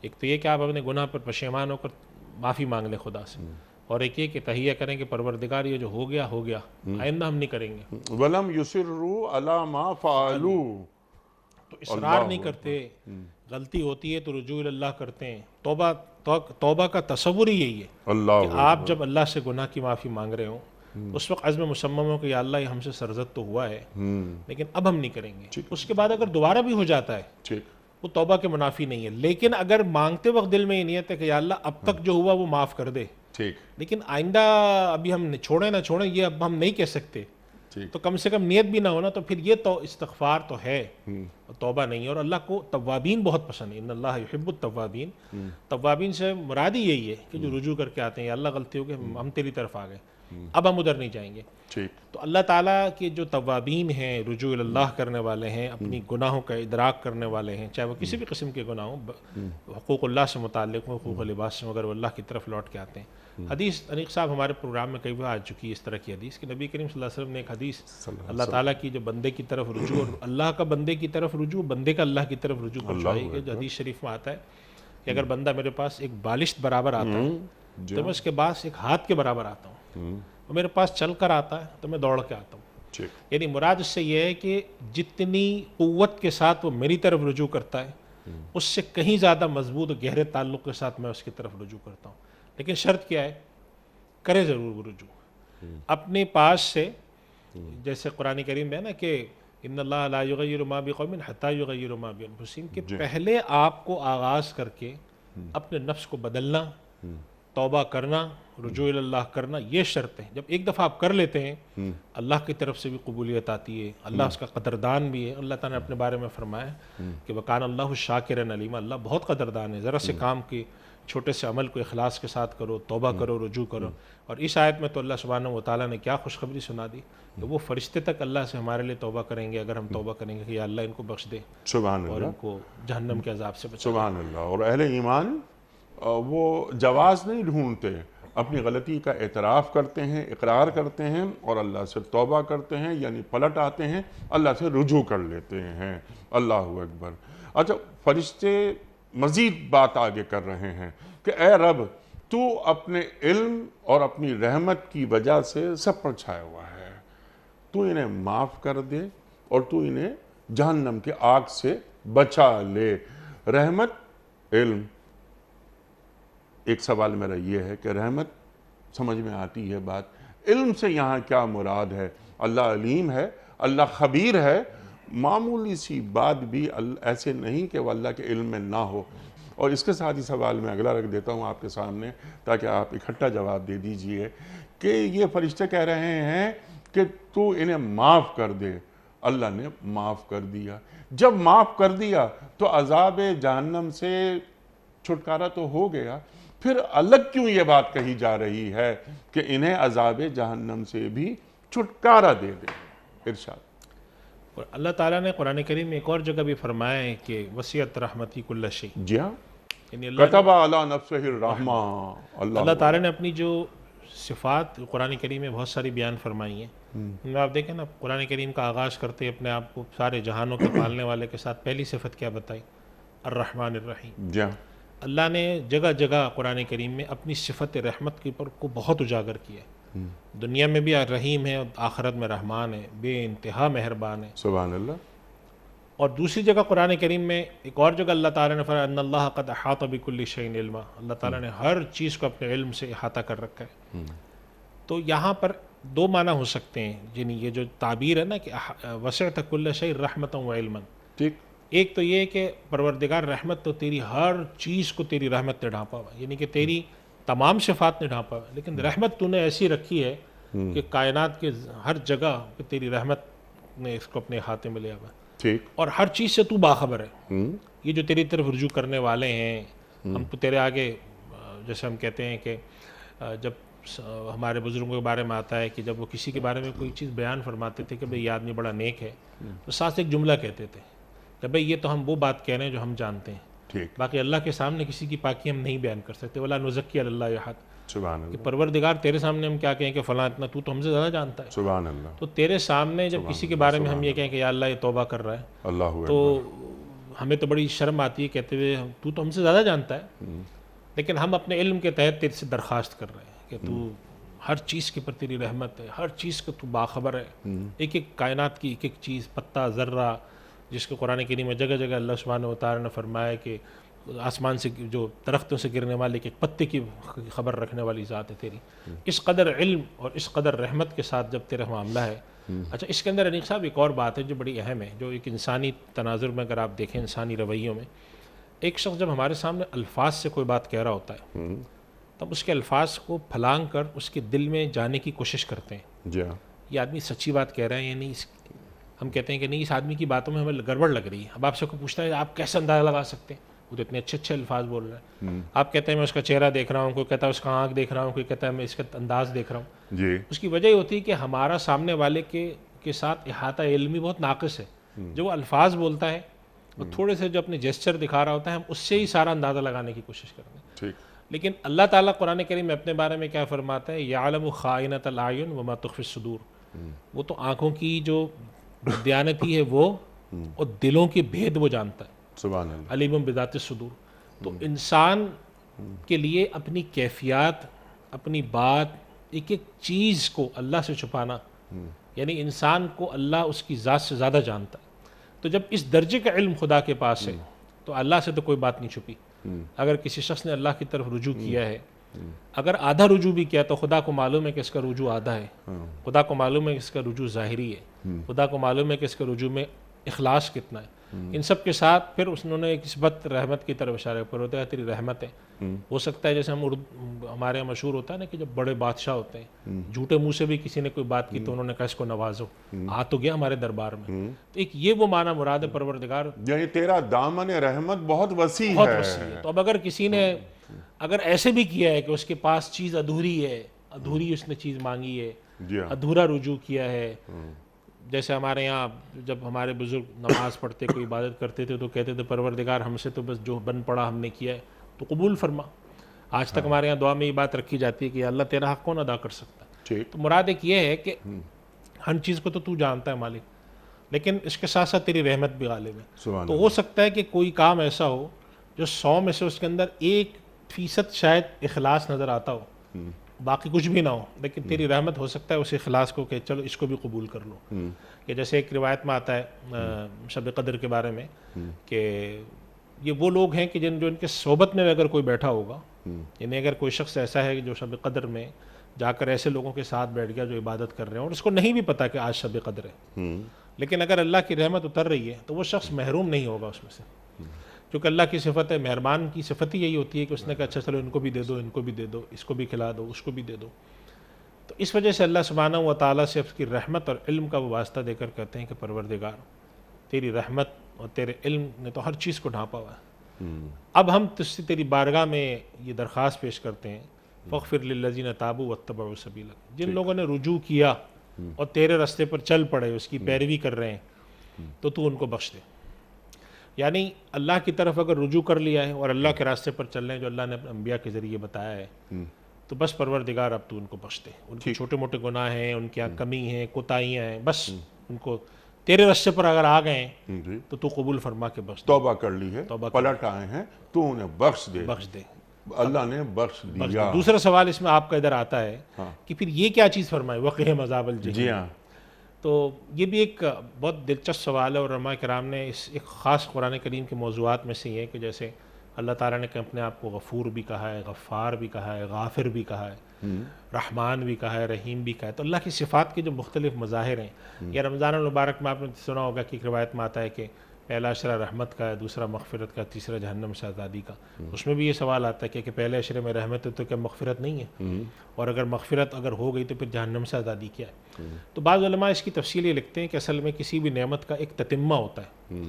ایک تو یہ کہ آپ اپنے گناہ پر پشیمان ہو کر معافی مانگ لیں خدا سے، اور ایک یہ کہ تہیہ کریں کہ پروردگار یہ جو ہو گیا آئندہ ہم نہیں کریں گے. وَلَمْ يُصِرُّوا عَلَى مَا فَعَلُوا، تو اصرار نہیں کرتے، غلطی ہوتی ہے تو رجوع اللہ کرتے ہیں. توبہ کا تصور ہی یہی ہے کہ آپ جب اللہ سے گناہ کی معافی مانگ رہے ہوں اس وقت عزم مصمم ہو کہ یا اللہ یہ ہم سے سرزد تو ہوا ہے لیکن اب ہم نہیں کریں گے. اس کے بعد اگر دوبارہ بھی ہو جاتا ہے وہ توبہ کے منافی نہیں ہے. لیکن اگر مانگتے وقت دل میں یہ نیت ہے کہ یا اللہ اب تک جو ہوا وہ معاف کر دے، ٹھیک لیکن آئندہ ابھی ہم چھوڑیں نہ چھوڑیں یہ اب ہم نہیں کہہ سکتے، ٹھیک تو کم سے کم نیت بھی نہ ہونا، تو پھر یہ تو استغفار تو ہے، توبہ نہیں ہے۔ اور اللہ کو توابین بہت پسند ہے، ان اللہ یحب التوابین۔ توابین سے مراد ہی یہی ہے کہ جو رجوع کر کے آتے ہیں، یا اللہ غلطی ہو گئی ہم تیری طرف آ گئے، اب ہم ادھر نہیں جائیں گے۔ ٹھیک تو اللہ تعالیٰ کے جو توابین ہیں، رجوع اللہ کرنے والے ہیں، اپنی گناہوں کا ادراک کرنے والے ہیں، چاہے وہ کسی بھی قسم کے گناہ ہوں، حقوق اللہ سے متعلق ہوں، حقوق لباس سے، مگر وہ اللہ کی طرف لوٹ کے آتے ہیں۔ حدیث انیق صاحب ہمارے پروگرام میں کئی بار آ چکی ہے اس طرح کی حدیث، کہ نبی کریم صلی اللہ علیہ وسلم نے ایک حدیث اللہ تعالیٰ کی جو بندے کی طرف رجوع، اور اللہ کا بندے کی طرف رجوع، بندے کا اللہ کی طرف رجوع پہنچائی کہ جو حدیث شریف میں آتا ہے کہ اگر بندہ میرے پاس ایک بالشت برابر آتا ہے تو میں اس کے پاس ایک ہاتھ کے برابر آتا ہوں، وہ میرے پاس چل کر آتا ہے تو میں دوڑ کے آتا ہوں۔ یعنی مراد اس سے یہ ہے کہ جتنی قوت کے ساتھ وہ میری طرف رجوع کرتا ہے اس سے کہیں زیادہ مضبوط اور گہرے تعلق کے ساتھ میں اس کی طرف رجوع کرتا ہوں، لیکن شرط کیا ہے؟ کرے ضرور وہ رجوع اپنے پاس سے، جیسے قرآن کریم میں ہے نا کہ ان اللہ لا یغیر ما بقوم حتی یغیروا ما بانفسہم، کہ پہلے آپ کو آغاز کر کے اپنے نفس کو بدلنا، توبہ کرنا، رجوع اللہ کرنا، یہ شرط ہے۔ جب ایک دفعہ آپ کر لیتے ہیں اللہ کی طرف سے بھی قبولیت آتی ہے، اللہ اس کا قدردان بھی ہے۔ اللہ تعالیٰ نے اپنے بارے میں فرمایا کہ وَكَانَ اللَّهُ شَاكِرًا عَلِيمًا، اللہ بہت قدردان ہے۔ ذرا سے کام کی، چھوٹے سے عمل کو اخلاص کے ساتھ کرو، توبہ کرو، رجوع کرو۔ اور اس آیت میں تو اللہ سبحانہ و تعالیٰ نے کیا خوشخبری سنا دی کہ وہ فرشتے تک اللہ سے ہمارے لیے توبہ کریں گے اگر ہم توبہ کریں گے کہ یا اللہ ان کو بخش دے سبحان اور اللہ، ان کو جہنم کے عذاب سے بچا۔ سبحان اللہ۔ اور اہل ایمان وہ جواز نہیں ڈھونڈتے، اپنی غلطی کا اعتراف کرتے ہیں، اقرار کرتے ہیں اور اللہ سے توبہ کرتے ہیں، یعنی پلٹ آتے ہیں، اللہ سے رجوع کر لیتے ہیں۔ اللہ اکبر۔ اچھا، فرشتے مزید بات آگے کر رہے ہیں کہ اے رب تو اپنے علم اور اپنی رحمت کی وجہ سے سب پر چھایا ہوا ہے، تو انہیں معاف کر دے اور تو انہیں جہنم کے آگ سے بچا لے۔ رحمت، علم۔ ایک سوال میرا یہ ہے کہ رحمت سمجھ میں آتی ہے بات، علم سے یہاں کیا مراد ہے؟ اللہ علیم ہے، اللہ خبیر ہے، معمولی سی بات بھی ایسے نہیں کہ وہ اللہ کے علم میں نہ ہو۔ اور اس کے ساتھ ہی سوال میں اگلا رکھ دیتا ہوں آپ کے سامنے تاکہ آپ اکٹھا جواب دے دیجئے کہ یہ فرشتے کہہ رہے ہیں کہ تو انہیں معاف کر دے، اللہ نے معاف کر دیا۔ جب معاف کر دیا تو عذاب جہنم سے چھٹکارا تو ہو گیا، پھر الگ کیوں یہ بات کہی جا رہی ہے کہ انہیں عذاب جہنم سے بھی چھٹکارا دے دے؟ ارشاد۔ اور اللہ تعالیٰ نے قرآن کریم میں ایک اور جگہ بھی فرمایا ہے کہ وسعت رحمتی کل شیء، جی ہاں، یعنی اللہ کتب علی نفسہ الرحمہ۔ اللہ تعالیٰ نے اپنی جو صفات قرآن کریم میں بہت ساری بیان فرمائی ہیں، ان میں آپ دیکھیں نا قرآن کریم کا آغاز کرتے اپنے آپ کو سارے جہانوں کے پالنے والے کے ساتھ پہلی صفت کیا بتائی؟ الرحمن الرحیم۔ جی ہاں، اللہ نے جگہ جگہ قرآن کریم میں اپنی صفت رحمت کو بہت اجاگر کیا ہے۔ دنیا میں بھی رحیم ہے، آخرت میں رحمان ہے، بے انتہا مہربان ہے۔ سبحان اللہ۔ اور دوسری جگہ قرآن کریم میں ایک اور جگہ اللہ تعالیٰ نے فرمایا ان اللہ قد احاط بکل شیء علما، اللہ تعالیٰ نے ہر چیز کو اپنے علم سے احاطہ کر رکھا ہے۔ تو یہاں پر دو معنی ہو سکتے ہیں، یعنی یہ جو تعبیر ہے نا کہ وسعت کل شیء رحمتا و علما، ٹھیک، ایک تو یہ کہ پروردگار رحمت تو تیری ہر چیز کو تیری رحمت نے ڈھانپا ہوا ہے، یعنی کہ تیری تمام صفات نے ڈھانپا ہوا ہے، لیکن رحمت تو نے ایسی رکھی ہے کہ کائنات کے ہر جگہ پہ تیری رحمت نے اس کو اپنے ہاتھ میں لیا ہوا ہے، ٹھیک، اور ہر چیز سے تو باخبر ہے۔ یہ جو تیری طرف رجوع کرنے والے ہیں، ہم تو تیرے آگے، جیسے ہم کہتے ہیں کہ جب ہمارے بزرگوں کے بارے میں آتا ہے کہ جب وہ کسی کے بارے میں کوئی چیز بیان فرماتے تھے کہ بھئی یہ آدمی بڑا نیک ہے، تو ساتھ ایک جملہ کہتے تھے کہ بھئی یہ تو ہم وہ بات کہہ رہے ہیں جو ہم جانتے ہیں، ٹھیک، باقی اللہ کے سامنے کسی کی پاکی ہم نہیں بیان کر سکتے۔ وَلَا نُزَكِّي عَلَى اللَّهِ أَحَدًا، سبحان کہ اللہ، پروردگار تیرے سامنے ہم کیا کہیں کہ فلاں اتنا تو ہم سے زیادہ جانتا ہے، سبحان اللہ، تو تیرے سامنے جب کسی کے بارے میں ہم یہ کہیں کہ یا اللہ یہ توبہ کر رہا ہے، اللہ تو اکبر۔ ہمیں تو بڑی شرم آتی ہے کہتے ہوئے تو ہم سے زیادہ جانتا ہے، لیکن ہم اپنے علم کے تحت تیرے سے درخواست کر رہے ہیں کہ تو ہر چیز کے پر تیری رحمت ہے، ہر چیز کا تو باخبر ہے، ایک ایک کائنات کی ایک ایک چیز، پتہ ذرہ، جس کو قرآن کریم میں جگہ جگہ اللہ سبحانہ و تعالیٰ نے فرمایا کہ آسمان سے جو درختوں سے گرنے والے ایک ایک پتے کی خبر رکھنے والی ذات ہے تیری۔ اس قدر علم اور اس قدر رحمت کے ساتھ جب تیرا معاملہ ہے۔ اچھا، اس کے اندر انیق صاحب ایک اور بات ہے جو بڑی اہم ہے، جو ایک انسانی تناظر میں اگر آپ دیکھیں، انسانی رویوں میں، ایک شخص جب ہمارے سامنے الفاظ سے کوئی بات کہہ رہا ہوتا ہے تو ہم اس کے الفاظ کو پھلانگ کر اس کے دل میں جانے کی کوشش کرتے ہیں. جی ہاں. یہ آدمی سچی بات کہہ رہا ہے یا نہیں, ہم کہتے ہیں کہ نہیں اس آدمی کی باتوں میں ہمیں گڑبڑ لگ رہی ہے. اب آپ سے کوئی پوچھتا ہے آپ کیسے اندازہ لگا سکتے ہیں, وہ تو اتنے اچھے اچھے الفاظ بول رہے ہیں. آپ کہتے ہیں میں اس کا چہرہ دیکھ رہا ہوں, کوئی کہتا ہے اس کا آنکھ دیکھ رہا ہوں, کوئی کہتا ہے میں اس کا انداز دیکھ رہا ہوں. جی. اس کی وجہ یہ ہوتی ہے کہ ہمارا سامنے والے کے ساتھ احاطہ علمی بہت ناقص ہے. جو وہ الفاظ بولتا ہے اور تھوڑے سے جو اپنے جیسچر دکھا رہا ہوتا ہے, ہم اس سے ہی سارا اندازہ لگانے کی کوشش کرتے ہیں. ٹھیک. لیکن اللہ تعالیٰ قرآن کریم میں اپنے بارے میں کیا فرماتا ہے, یعلم خائنۃ الاعین وما تخفی الصدور. وہ تو آنکھوں کی جو دیانتی ہے وہ اور دلوں کے بھید وہ جانتا ہے. سبحان اللہ. علیم بذات الصدور. تو انسان کے لیے اپنی کیفیات, اپنی بات, ایک ایک چیز کو اللہ سے چھپانا, یعنی انسان کو اللہ اس کی ذات سے زیادہ جانتا ہے. تو جب اس درجے کا علم خدا کے پاس ہے تو اللہ سے تو کوئی بات نہیں چھپی. اگر کسی شخص نے اللہ کی طرف رجوع کیا ہے, اگر آدھا رجوع بھی کیا تو خدا کو معلوم ہے کہ اس کا رجوع آدھا ہے. خدا کو معلوم ہے کہ اس کا رجوع ظاہری ہے. خدا کو معلوم ہے کہ اس کے رجوع میں اخلاص کتنا ہے. ان سب کے ساتھ پھر انہوں نے ایک نسبت رحمت کی طرف اشارہ پر ہے, تیری رحمت ہے. ہو سکتا ہے جیسے ہمارے یہاں مشہور ہوتا ہے نا کہ جب بڑے بادشاہ ہوتے ہیں, جھوٹے منہ سے بھی کسی نے کوئی بات کی تو انہوں نے کہا اس کو نوازو, آ تو گیا ہمارے دربار میں. تو ایک یہ وہ معنی مراد ہے پروردگار, یعنی تیرا دامن رحمت بہت وسیع بہت ہے. وسیع ہے. تو اب اگر کسی نے اگر ایسے بھی کیا ہے کہ اس کے پاس چیز ادھوری ہے, ادھوری اس نے چیز مانگی ہے, جی ہاں. ادھورا رجوع کیا ہے, جیسے ہمارے یہاں جب ہمارے بزرگ نماز پڑھتے کوئی عبادت کرتے تھے تو کہتے تھے پروردگار ہم سے تو بس جو بن پڑا ہم نے کیا ہے تو قبول فرما. آج تک ہمارے یہاں دعا میں یہ بات رکھی جاتی ہے کہ اللہ تیرا حق کون ادا کر سکتا ہے. ٹھیک. تو مراد ایک یہ ہے کہ ہر چیز کو تو جانتا ہے مالک, لیکن اس کے ساتھ ساتھ تیری رحمت بھی غالب ہے. سبحان تو ہو سکتا ہے کہ کوئی کام ایسا ہو جو 100 میں سے اس کے اندر 1% شاید اخلاص نظر آتا ہو, باقی کچھ بھی نہ ہو, لیکن تیری رحمت ہو سکتا ہے اس اخلاص کو کہ چلو اس کو بھی قبول کر لو. کہ جیسے ایک روایت میں آتا ہے شب قدر کے بارے میں کہ یہ وہ لوگ ہیں کہ جو ان کے صحبت میں اگر کوئی بیٹھا ہوگا, یعنی اگر کوئی شخص ایسا ہے جو شب قدر میں جا کر ایسے لوگوں کے ساتھ بیٹھ گیا جو عبادت کر رہے ہیں اور اس کو نہیں بھی پتا کہ آج شب قدر ہے, لیکن اگر اللہ کی رحمت اتر رہی ہے تو وہ شخص محروم نہیں ہوگا اس میں سے, کیونکہ اللہ کی صفت ہے, مہربان کی صفت ہی یہی ہوتی ہے کہ اس نے کہا اچھا چلو ان کو بھی دے دو, ان کو بھی دے دو, اس کو بھی کھلا دو, اس کو بھی دے دو. تو اس وجہ سے اللہ سبحانہ و تعالیٰ سے اس کی رحمت اور علم کا وہ واسطہ دے کر کہتے ہیں کہ پروردگار تیری رحمت اور تیرے علم نے تو ہر چیز کو ڈھانپا ہوا ہے. اب ہم تجھ سے تیری بارگاہ میں یہ درخواست پیش کرتے ہیں, فاغفر للذین تابوا واتبعوا سبیلک, جن لوگوں نے رجوع کیا اور تیرے راستے پر چل پڑے, اس کی پیروی کر رہے ہیں, تو ان کو بخش دے. یعنی اللہ کی طرف اگر رجوع کر لیا ہے اور اللہ کے راستے پر چل رہے ہیں جو اللہ نے اپنے انبیاء کے ذریعے بتایا ہے, تو بس پروردگار اب تو ان کو بخش دے. ان کے چھوٹے موٹے گناہ ہیں, ان کی کمی ہیں, کوتاہیاں ہیں, بس ان کو تیرے راستے پر اگر آ گئے ہیں تو قبول فرما کے بخش دے. توبہ کر لی ہے, پلٹ آئے ہیں, تو انہیں بخش دے. بخش دے. اللہ نے بخش دیا. دوسرا سوال اس میں آپ کا ادھر آتا ہے کہ پھر یہ کیا چیز فرمائے, وقہ عذاب الجحیم. جی ہاں. تو یہ بھی ایک بہت دلچسپ سوال ہے, اور علماء کرام نے اس ایک خاص قرآن کریم کے موضوعات میں سے یہ ہے کہ جیسے اللہ تعالیٰ نے اپنے آپ کو غفور بھی کہا ہے, غفار بھی کہا ہے, غافر بھی کہا ہے, رحمان بھی کہا ہے, رحیم بھی کہا ہے. تو اللہ کی صفات کے جو مختلف مظاہر ہیں, یا رمضان المبارک میں آپ نے سنا ہوگا کہ ایک روایت میں آتا ہے کہ پہلا اشرہ رحمت کا ہے, دوسرا مغفرت کا, تیسرا جہنم سے آزادی کا. اس میں بھی یہ سوال آتا ہے کہ پہلے اشرے میں رحمت ہے تو کیا مغفرت نہیں ہے, اور اگر مغفرت اگر ہو گئی تو پھر جہنم سے آزادی کیا ہے. تو بعض علماء اس کی تفصیل یہ لکھتے ہیں کہ اصل میں کسی بھی نعمت کا ایک تتمہ ہوتا ہے,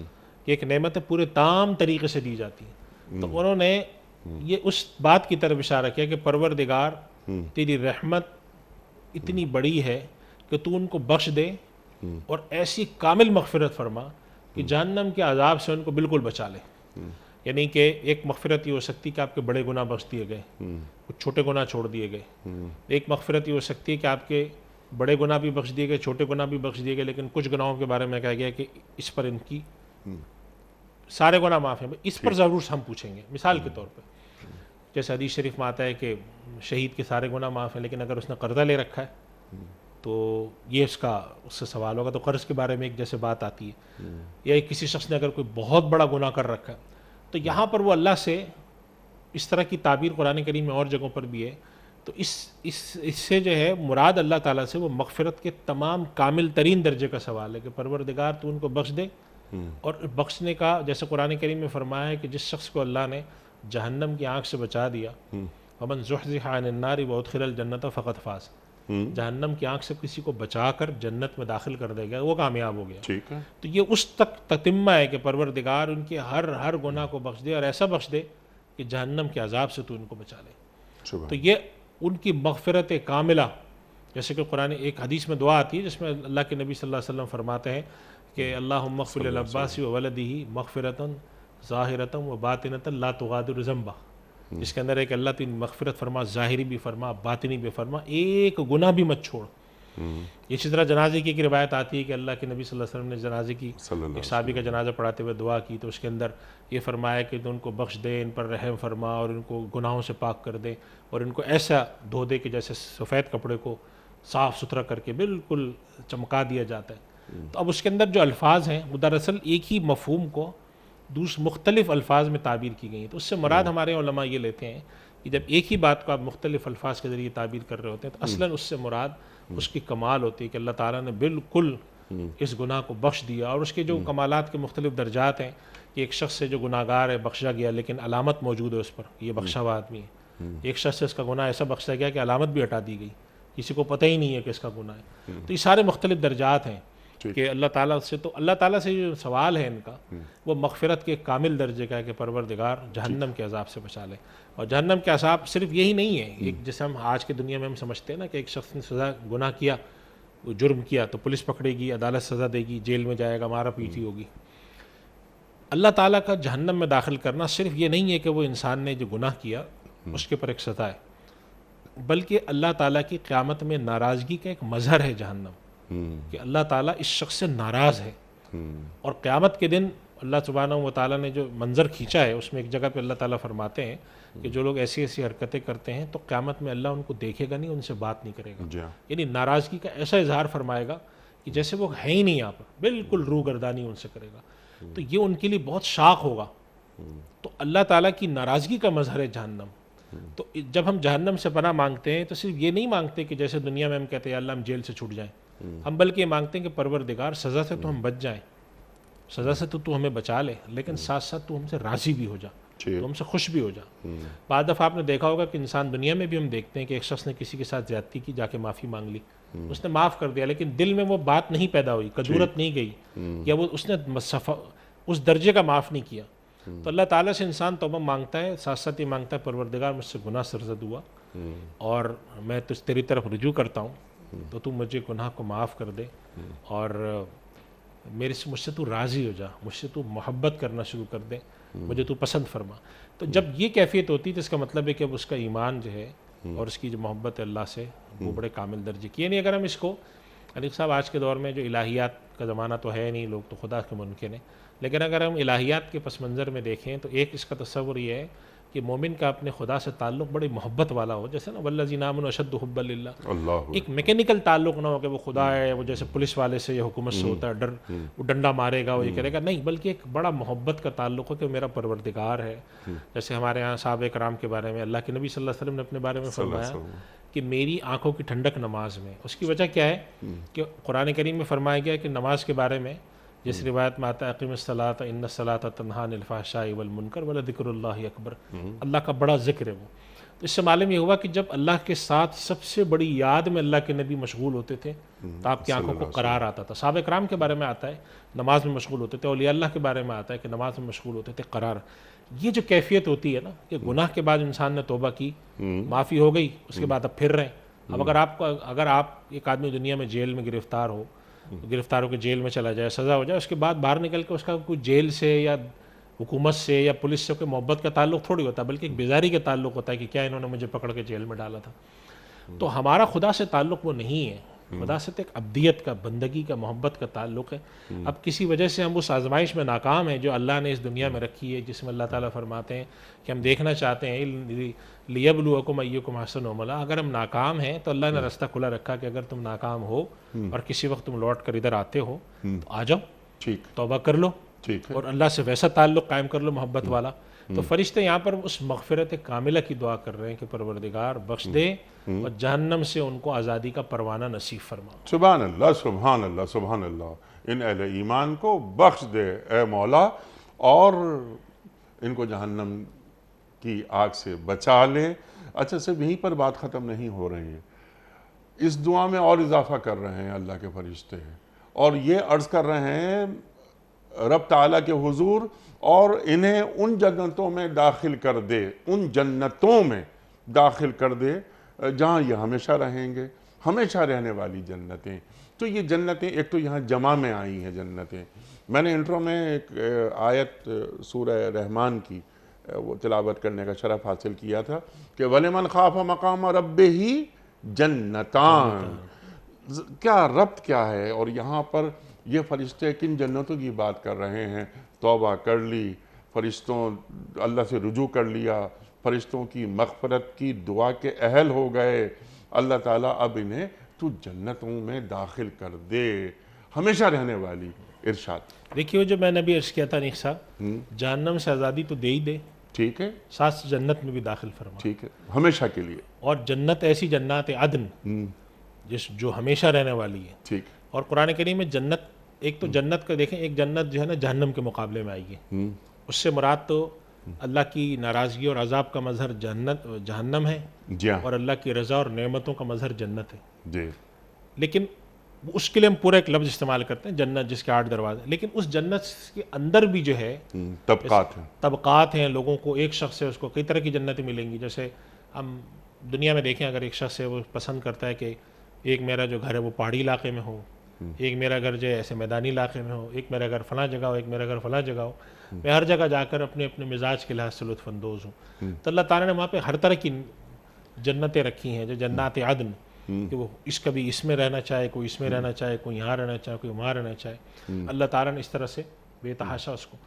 کہ ایک نعمت پورے تام طریقے سے دی جاتی ہے. تو انہوں نے یہ اس بات کی طرف اشارہ کیا کہ پروردگار تیری رحمت اتنی بڑی ہے کہ تو ان کو بخش دے اور ایسی کامل مغفرت فرما کہ جہنم کے عذاب سے ان کو بالکل بچا لے. یعنی کہ ایک مغفرت یہ ہو سکتی ہے کہ آپ کے بڑے گناہ بخش دیے گئے, کچھ چھوٹے گناہ چھوڑ دیے گئے. ایک مغفرت یہ ہو سکتی ہے کہ آپ کے بڑے گناہ بھی بخش دیے گئے, چھوٹے گناہ بھی بخش دیے گئے, لیکن کچھ گناہوں کے بارے میں کہا گیا کہ اس پر ان کی سارے گناہ معاف ہیں, اس پر ضرور ہم پوچھیں گے. مثال کے طور پہ جیسے حدیث شریف میں آتا ہے کہ شہید کے سارے گناہ معاف ہیں, لیکن اگر اس نے قرضہ لے رکھا ہے تو یہ اس سے سوال ہوگا. تو قرض کے بارے میں ایک جیسے بات آتی ہے, یا کسی شخص نے اگر کوئی بہت بڑا گناہ کر رکھا ہے تو یہاں پر وہ اللہ سے اس طرح کی تعبیر قرآن کریم میں اور جگہوں پر بھی ہے. تو اس سے جو ہے مراد اللہ تعالیٰ سے وہ مغفرت کے تمام کامل ترین درجے کا سوال ہے کہ پروردگار تو ان کو بخش دے. اور بخشنے کا جیسے قرآن کریم میں فرمایا ہے کہ جس شخص کو اللہ نے جہنم کی آنکھ سے بچا دیا ومن زحزح عن النار وادخل الجنت فقد فاز، جہنم کی آنکھ سے کسی کو بچا کر جنت میں داخل کر دے گا وہ کامیاب ہو گیا۔ ٹھیک ہے، تو یہ اس تک تتمہ ہے کہ پروردگار ان کے ہر گناہ کو بخش دے، اور ایسا بخش دے کہ جہنم کے عذاب سے تو ان کو بچا لے۔ سبحان تو یہ ان کی مغفرت کاملہ، جیسے کہ قرآن ایک حدیث میں دعا آتی ہے جس میں اللہ کے نبی صلی اللہ علیہ وسلم فرماتے ہیں کہ اللہم اغفر للعباس وولدہ مغفرۃ ظاہرۃ و باطنۃ لا تغادر ذنبا، اس کے اندر ہے کہ اللہ تین مغفرت فرما، ظاہری بھی فرما، باطنی بھی فرما، ایک گناہ بھی مت چھوڑ۔ اسی طرح جنازے کی ایک روایت آتی ہے کہ اللہ کے نبی صلی اللہ علیہ وسلم نے جنازے کی ایک صحابی کا جنازہ پڑھاتے ہوئے دعا کی، تو اس کے اندر یہ فرمایا کہ تو ان کو بخش دے، ان پر رحم فرما، اور ان کو گناہوں سے پاک کر دے، اور ان کو ایسا دھو دے کہ جیسے سفید کپڑے کو صاف ستھرا کر کے بالکل چمکا دیا جاتا ہے۔ تو اب اس کے اندر جو الفاظ ہیں وہ دراصل ایک ہی مفہوم کو مختلف الفاظ میں تعبیر کی گئی ہیں۔ تو اس سے مراد ہمارے علماء یہ لیتے ہیں کہ جب ایک ہی بات کو آپ مختلف الفاظ کے ذریعے تعبیر کر رہے ہوتے ہیں تو اصلاً اس سے مراد اس کی کمال ہوتی ہے کہ اللہ تعالیٰ نے بالکل اس گناہ کو بخش دیا، اور اس کے جو کمالات کے مختلف درجات ہیں کہ ایک شخص سے جو گناہ گار ہے بخشا گیا لیکن علامت موجود ہے اس پر، یہ بخشا ہوا آدمی ہے۔ ایک شخص سے اس کا گناہ ایسا بخشا گیا کہ علامت بھی ہٹا دی گئی، کسی کو پتہ ہی نہیں ہے کہ اس کا گناہ ہے۔ تو یہ سارے مختلف درجات ہیں کہ اللہ تعالیٰ سے، تو اللہ تعالیٰ سے جو سوال ہے ان کا وہ مغفرت کے کامل درجے کا ہے کہ پروردگار جہنم کے عذاب سے بچا لے۔ اور جہنم کے عذاب صرف یہی نہیں ہے، ایک جیسے ہم آج کی دنیا میں ہم سمجھتے ہیں نا کہ ایک شخص نے سزا گناہ کیا، وہ جرم کیا تو پولیس پکڑے گی، عدالت سزا دے گی، جیل میں جائے گا، مارا پیٹی ہوگی۔ اللہ تعالیٰ کا جہنم میں داخل کرنا صرف یہ نہیں ہے کہ وہ انسان نے جو گناہ کیا اس کے پر ایک سزا ہے، بلکہ اللہ تعالیٰ کی قیامت میں ناراضگی کا ایک مظہر ہے جہنم، کہ اللہ تعالیٰ اس شخص سے ناراض ہے۔ اور قیامت کے دن اللہ سبحانہ و تعالیٰ نے جو منظر کھینچا ہے اس میں ایک جگہ پہ اللہ تعالیٰ فرماتے ہیں کہ جو لوگ ایسی ایسی حرکتیں کرتے ہیں تو قیامت میں اللہ ان کو دیکھے گا نہیں، ان سے بات نہیں کرے گا، یعنی ناراضگی کا ایسا اظہار فرمائے گا کہ جیسے وہ ہے ہی نہیں یہاں پر، بالکل روگردانی ان سے کرے گا۔ تو یہ ان کے لیے بہت شاق ہوگا۔ تو اللہ تعالیٰ کی ناراضگی کا مظہر ہے جہنم۔ تو جب ہم جہنم سے پناہ مانگتے ہیں تو صرف یہ نہیں مانگتے کہ جیسے دنیا میں ہم کہتے ہیں اللہ ہم جیل سے چھوٹ جائیں، ہم بلکہ یہ مانگتے ہیں کہ پروردگار سزا سے تو ہم بچ جائیں، سزا سے تو ہمیں بچا لے، لیکن ساتھ ساتھ تو ہم سے راضی بھی ہو جا، تو ہم سے خوش بھی ہو جا۔ بعض دفعہ آپ نے دیکھا ہوگا کہ انسان دنیا میں بھی ہم دیکھتے ہیں کہ ایک شخص نے کسی کے ساتھ زیادتی کی، جا کے معافی مانگ لی، اس نے معاف کر دیا، لیکن دل میں وہ بات نہیں پیدا ہوئی، کدورت نہیں گئی، یا وہ اس نے اس درجے کا معاف نہیں کیا۔ تو اللہ تعالیٰ سے انسان توبہ مانگتا ہے، ساتھ ساتھ یہ مانگتا ہے پروردگار مجھ سے گناہ سرزد ہوا اور میں تیری طرف رجوع کرتا ہوں، تو مجھے گناہ کو معاف کر دے، اور مجھ سے تو راضی ہو جا، مجھ سے تو محبت کرنا شروع کر دے، مجھے تو پسند فرما۔ تو جب یہ کیفیت ہوتی ہے تو اس کا مطلب ہے کہ اب اس کا ایمان جو ہے اور اس کی جو محبت ہے اللہ سے وہ بڑے کامل درجے کی۔ یعنی اگر ہم اس کو، علیق صاحب آج کے دور میں جو الہیات کا زمانہ تو ہے نہیں، لوگ تو خدا کے منکر ہیں، لیکن اگر ہم الہیات کے پس منظر میں دیکھیں تو ایک اس کا تصور یہ ہے کہ مومن کا اپنے خدا سے تعلق بڑی محبت والا ہو، جیسے نا والذین آمنوا اشد حبا للہ، ایک میکینیکل تعلق نہ ہو کہ وہ خدا ہے، وہ جیسے پولیس والے سے یا حکومت سے ہوتا ہے، وہ ڈنڈا مارے گا، وہ یہ کرے گا، نہیں، بلکہ ایک بڑا محبت کا تعلق ہو کہ میرا پروردگار ہے۔ جیسے ہمارے ہاں صحابہ کرام کے بارے میں اللہ کے نبی صلی اللہ علیہ وسلم نے اپنے بارے میں فرمایا کہ میری آنکھوں کی ٹھنڈک نماز میں۔ اس کی وجہ کیا ہے کہ قرآن کریم میں فرمایا گیا کہ نماز کے بارے میں جس روایت میں آتا ہے اقیم الصلاۃ ان الصلاۃ تنہی عن الفحشاء والمنکر ولذکر اللہ اکبر، اللہ کا بڑا ذکر ہے وہ۔ تو اس سے معلوم یہ ہوا کہ جب اللہ کے ساتھ سب سے بڑی یاد میں اللہ کے نبی مشغول ہوتے تھے تو آپ کی آنکھوں کو قرار آتا تھا۔ صحابہ کرام کے بارے میں آتا ہے نماز میں مشغول ہوتے تھے، اولیاء اللہ کے بارے میں آتا ہے کہ نماز میں مشغول ہوتے تھے، قرار۔ یہ جو کیفیت ہوتی ہے نا کہ گناہ کے بعد انسان نے توبہ کی، معافی ہو گئی، اس کے بعد اب پھر رہے ہیں۔ اب اگر آپ ایک آدمی دنیا میں جیل میں گرفتار ہو کے جیل میں چلا جائے، سزا ہو جائے، اس کے بعد باہر نکل کے اس کا کوئی جیل سے یا حکومت سے یا پولیس سے کوئی محبت کا تعلق تھوڑی ہوتا ہے، بلکہ ایک بیزاری کا تعلق ہوتا ہے کہ کیا انہوں نے مجھے پکڑ کے جیل میں ڈالا تھا۔ تو ہمارا خدا سے تعلق وہ نہیں ہے، خدا سے ایک ابدیت کا، بندگی کا، محبت کا تعلق ہے۔ اب کسی وجہ سے ہم اس آزمائش میں ناکام ہیں جو اللہ نے اس دنیا میں رکھی ہے، جس میں اللہ تعالیٰ فرماتے ہیں کہ ہم دیکھنا چاہتے ہیں لیبلوکم ایکم احسن عملا۔ اگر ہم ناکام ہیں تو اللہ نے راستہ کھلا رکھا کہ اگر تم ناکام ہو اور کسی وقت تم لوٹ کر ادھر آتے ہو تو آ جاؤ، توبہ کر لو اور اللہ سے ویسا تعلق قائم کر لو محبت والا۔ تو فرشتے یہاں پر اس مغفرت کاملہ کی دعا کر رہے ہیں کہ پروردگار بخش دے اور جہنم سے ان کو آزادی کا پروانہ نصیب فرما۔ سبحان اللہ، سبحان اللہ، سبحان اللہ۔ ان اہل ایمان کو بخش دے اے مولا، اور ان کو جہنم کی آگ سے بچا لے۔ اچھا صرف یہیں پر بات ختم نہیں ہو رہی ہے، اس دعا میں اور اضافہ کر رہے ہیں اللہ کے فرشتے اور یہ عرض کر رہے ہیں رب تعالیٰ کے حضور، اور انہیں ان جنتوں میں داخل کر دے، ان جنتوں میں داخل کر دے جہاں یہ ہمیشہ رہیں گے، ہمیشہ رہنے والی جنتیں۔ تو یہ جنتیں ایک تو یہاں جمع میں آئی ہیں جنتیں۔ میں نے انٹرو میں ایک آیت سورہ رحمان کی وہ تلاوت کرنے کا شرف حاصل کیا تھا کہ وَلِمَنْ خَافَ مَقَامَ رَبِّهِ جنتان، کیا ربط کیا ہے؟ اور یہاں پر یہ فرشتے کن جنتوں کی بات کر رہے ہیں؟ توبہ کر لی، فرشتوں اللہ سے رجوع کر لیا، فرشتوں کی مغفرت کی دعا کے اہل ہو گئے، اللہ تعالیٰ اب انہیں تو جنتوں میں داخل کر دے، ہمیشہ رہنے والی۔ ارشاد دیکھیے وہ جو میں نے ابھی عرض کیا تھا نیک صاحب، جہنم سے آزادی تو دے ہی دے، ٹھیک ہے، ساتھ جنت میں بھی داخل فرما، ٹھیک ہے، ہمیشہ کے لیے، اور جنت ایسی جنات عدن جو ہمیشہ رہنے والی ہے۔ ٹھیک، اور قرآن کریم میں جنت، ایک تو جنت کا دیکھیں، ایک جنت جو ہے نا جہنم کے مقابلے میں آئی ہے، اس سے مراد تو اللہ کی ناراضگی اور عذاب کا مظہر جہنم ہے، جی ہاں، اور اللہ کی رضا اور نعمتوں کا مظہر جنت ہے۔ جی، لیکن اس کے لیے ہم پورا ایک لفظ استعمال کرتے ہیں جنت، جس کے 8 دروازے، لیکن اس جنت کے اندر بھی جو ہے طبقات ہیں، طبقات ہیں لوگوں کو، ایک شخص ہے اس کو کئی طرح کی جنتیں ملیں گی۔ جیسے ہم دنیا میں دیکھیں، اگر ایک شخص ہے وہ پسند کرتا ہے کہ ایک میرا جو گھر ہے وہ پہاڑی علاقے میں ہو، ایک میرا گھر جو ہے ایسے میدانی علاقے میں ہو، ایک میرا گھر فلاں جگہ ہو، ایک میرا گھر فلاں جگہ ہو، میں ہر جگہ جا کر اپنے اپنے مزاج کے لحاظ سے لطف اندوز ہوں، تو اللہ تعالیٰ نے وہاں پہ ہر طرح کی جنتیں رکھی ہیں، جو جنات عدن، کہ وہ کبھی اس میں رہنا چاہے، کوئی اس میں رہنا چاہے، کوئی یہاں رہنا چاہے، کوئی وہاں رہنا چاہے، اللہ تعالیٰ نے اس طرح سے بے تحاشا اس کو۔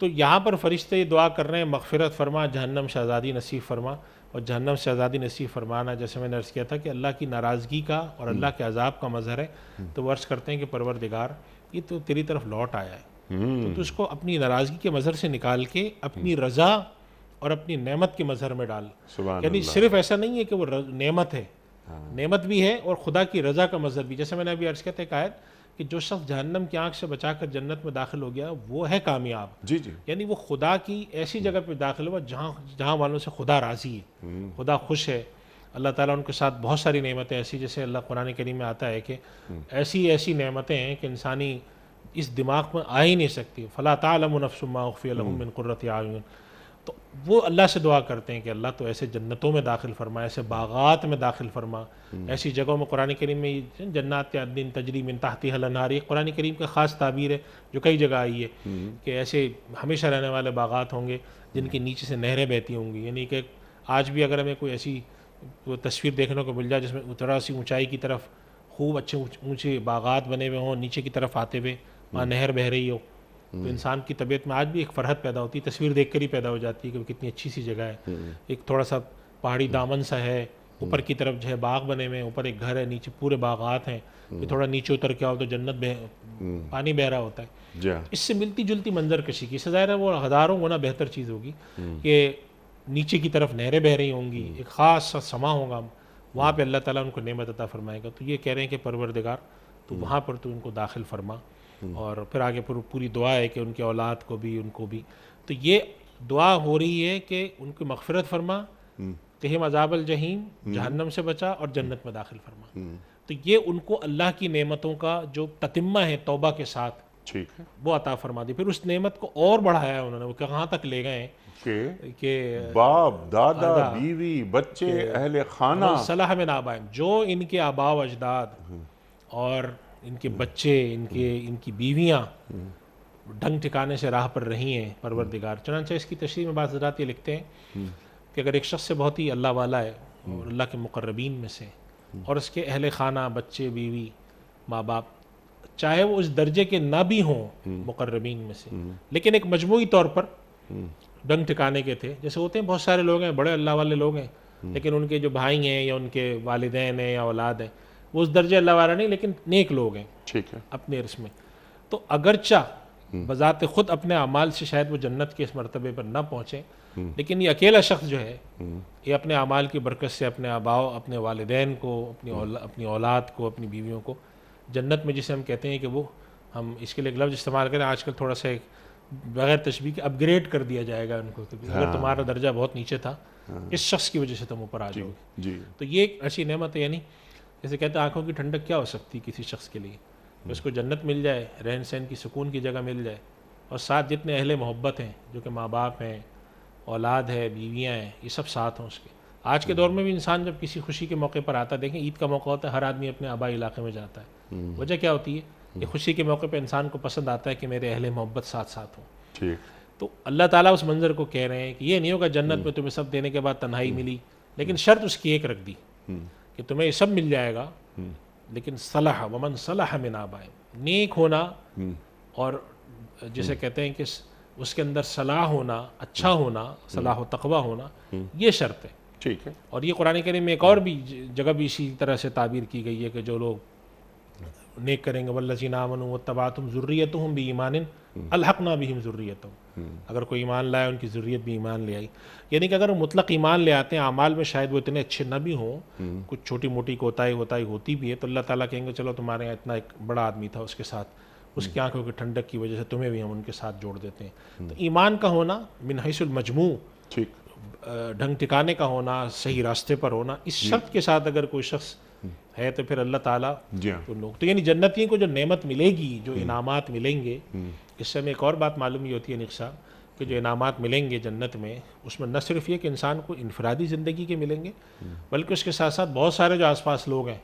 تو یہاں پر فرشتے یہ دعا کر رہے ہیں مغفرت فرما، جہنم سے آزادی نصیب فرما، اور جہنم سے آزادی نصیب فرمانا جیسے میں نے عرض کیا تھا کہ اللہ کی ناراضگی کا اور اللہ کے عذاب کا مظہر ہے، تو وہ عرض کرتے ہیں کہ پروردگار یہ تو تیری طرف لوٹ آیا ہے، تو اس کو اپنی ناراضگی کے مظہر سے نکال کے اپنی رضا اور اپنی نعمت کے مظہر میں ڈال۔ یعنی صرف ایسا نہیں ہے کہ وہ نعمت ہے، نعمت بھی ہے اور خدا کی رضا کا مظہر بھی۔ جیسے میں نے ابھی عرض کیا تھا ایک آیت کہ جو شخص جہنم کی آنکھ سے بچا کر جنت میں داخل ہو گیا وہ ہے کامیاب، جی جی، یعنی وہ خدا کی ایسی جگہ پہ داخل ہوا جہاں والوں سے خدا راضی ہے، خدا خوش ہے، اللہ تعالیٰ ان کے ساتھ بہت ساری نعمتیں ایسی، جیسے اللہ قرآن کریم میں آتا ہے کہ ایسی ایسی نعمتیں ہیں کہ انسانی اس دماغ میں آ ہی نہیں سکتی، فلا تعلم نفس ما اخفی لهم من قرۃ اعین۔ تو وہ اللہ سے دعا کرتے ہیں کہ اللہ تو ایسے جنتوں میں داخل فرما، ایسے باغات میں داخل فرما، ایسی جگہوں میں۔ قرآن کریم میں جنات عدن تجری من تحتها الانہار، یہ قرآن کریم کا خاص تعبیر ہے جو کئی جگہ آئی ہے کہ ایسے ہمیشہ رہنے والے باغات ہوں گے جن کے نیچے سے نہریں بہتی ہوں گی۔ یعنی کہ آج بھی اگر ہمیں کوئی ایسی تصویر دیکھنے کو مل جائے جس میں اترا سی اونچائی کی طرف خوب اچھے اونچے باغات بنے ہوئے ہوں، نیچے کی طرف آتے ہوئے وہاں نہر بہہ رہی ہو، تو انسان کی طبیعت میں آج بھی ایک فرحت پیدا ہوتی ہے، تصویر دیکھ کر ہی پیدا ہو جاتی ہے کہ وہ کتنی اچھی سی جگہ ہے۔ ایک تھوڑا سا پہاڑی دامن سا ہے، اوپر کی طرف جو ہے باغ بنے ہوئے ہیں، اوپر ایک گھر ہے، نیچے پورے باغات ہیں، کہ تھوڑا نیچے اتر کے آؤ تو جنت پانی بہ رہا ہوتا ہے۔ اس سے ملتی جلتی منظر کشی کی، ظاہر ہے وہ ہزاروں گنا بہتر چیز ہوگی کہ نیچے کی طرف نہریں بہ رہی ہوں گی، ایک خاص سا سما ہوگا، وہاں پہ اللہ تعالیٰ ان کو نعمت عطا فرمائے گا۔ تو یہ کہہ رہے ہیں کہ پروردگار تو وہاں پر تو ان کو داخل فرما، اور پھر آگے پوری دعا ہے کہ ان کے اولاد کو بھی، ان کو بھی۔ تو یہ دعا ہو رہی ہے کہ ان کی مغفرت فرما، قہم عذاب الجحیم، جہنم سے بچا، اور جنت میں داخل فرما۔ تو یہ ان کو اللہ کی نعمتوں کا جو تتمہ ہے توبہ کے ساتھ، ٹھیک ہے، وہ عطا فرما دی۔ پھر اس نعمت کو اور بڑھایا انہوں نے، وہ کہاں تک لے گئے کہ باپ دادا بیوی بچے اہل خانہ صلاح من آبائہم، جو ان کے آبا و اجداد اور ان کے بچے، ان کی بیویاں ڈھنگ ٹھکانے سے راہ پر رہی ہیں پروردگار۔ چنانچہ اس کی تشریح میں بعض حضرات یہ لکھتے ہیں کہ اگر ایک شخص سے بہت ہی اللہ والا ہے اور اللہ کے مقربین میں سے، اور اس کے اہل خانہ، بچے، بیوی، ماں باپ، چاہے وہ اس درجے کے نہ بھی ہوں مقربین میں سے، لیکن ایک مجموعی طور پر ڈنگ ٹھکانے کے تھے، جیسے ہوتے ہیں بہت سارے لوگ ہیں بڑے اللہ والے لوگ ہیں، لیکن ان کے جو بھائی ہیں یا ان کے والدین ہیں یا اولاد ہیں وہ اس درجے اللہ والا نہیں، لیکن نیک لوگ ہیں، ٹھیک ہے، اپنے عرص میں۔ تو اگرچہ بذات خود اپنے اعمال سے شاید وہ جنت کے اس مرتبے پر نہ پہنچے، لیکن یہ اکیلا شخص جو ہے یہ اپنے اعمال کی برکت سے اپنے آباؤ، اپنے والدین کو، اپنی اولاد کو، اپنی بیویوں کو جنت میں، جسے ہم کہتے ہیں کہ وہ، ہم اس کے لیے ایک لفظ استعمال کریں آج کل تھوڑا سا بغیر تشبیہ کے، اپ گریڈ کر دیا جائے گا ان کو، اگر تمہارا درجہ بہت نیچے تھا اس شخص کی وجہ سے تم اوپر آ جاؤ گے. جی تو یہ ایک ایسی نعمت ہے. یعنی جیسے کہتے ہیں آنکھوں کی ٹھنڈک کیا ہو سکتی ہے کسی شخص کے لیے, اس کو جنت مل جائے, رہن سہن کی سکون کی جگہ مل جائے, اور ساتھ جتنے اہل محبت ہیں جو کہ ماں باپ ہیں, اولاد ہے, بیویاں ہیں, یہ سب ساتھ ہوں اس کے. آج کے دور میں بھی انسان جب کسی خوشی کے موقع پر آتا ہے, دیکھیں عید کا موقع ہوتا ہے, ہر آدمی اپنے آبائی علاقے میں جاتا ہے. وجہ کیا ہوتی ہے؟ یہ خوشی کے موقع پہ انسان کو پسند آتا ہے کہ میرے اہل محبت ساتھ ساتھ ہوں. ٹھیک. تو اللہ تعالیٰ اس منظر کو کہہ رہے ہیں کہ یہ نہیں ہوگا جنت میں تمہیں سب دینے کے بعد تنہائی ملی, لیکن شرط اس کی ایک رکھ دی کہ تمہیں یہ سب مل جائے گا, لیکن صلح ومن صلح من آبائے, نیک ہونا اور جسے کہتے ہیں کہ اس کے اندر صلاح ہونا, اچھا ہونا, صلاح و تقوی ہونا, یہ شرط ہے. ٹھیک ہے. اور یہ قرآن کریم میں ایک اور بھی جگہ بھی اسی طرح سے تعبیر کی گئی ہے کہ جو لوگ نیک کریں گے والذین آمنوا واتبعتہم ذریتہم بایمان الحقنا بہم ذریتہم, اگر کوئی ایمان لائے ان کی ذریت بھی ایمان لے آئی. یعنی کہ اگر مطلق ایمان لے آتے ہیں, اعمال میں شاید وہ اتنے اچھے نہ بھی ہوں, کچھ چھوٹی موٹی کوتاہی ہوتی بھی ہے, تو اللہ تعالیٰ کہیں گے چلو تمہارے یہاں اتنا ایک بڑا آدمی تھا, اس کے ساتھ اس کی آنکھوں کی ٹھنڈک کی وجہ سے تمہیں بھی ہم ان کے ساتھ جوڑ دیتے ہیں. تو ایمان کا ہونا من حیث المجموع, ڈھنگ ٹھکانے کا ہونا, صحیح راستے پر ہونا, اس شرط کے ساتھ اگر کوئی شخص ہے تو پھر اللہ تعالیٰ تو لوگ تو یعنی جنتیوں کو جو نعمت ملے گی, جو انعامات ملیں گے, اس سے ہمیں ایک اور بات معلوم یہ ہوتی ہے نقصان کہ جو انعامات ملیں گے جنت میں, اس میں نہ صرف یہ کہ انسان کو انفرادی زندگی کے ملیں گے, بلکہ اس کے ساتھ ساتھ بہت سارے جو آس پاس لوگ ہیں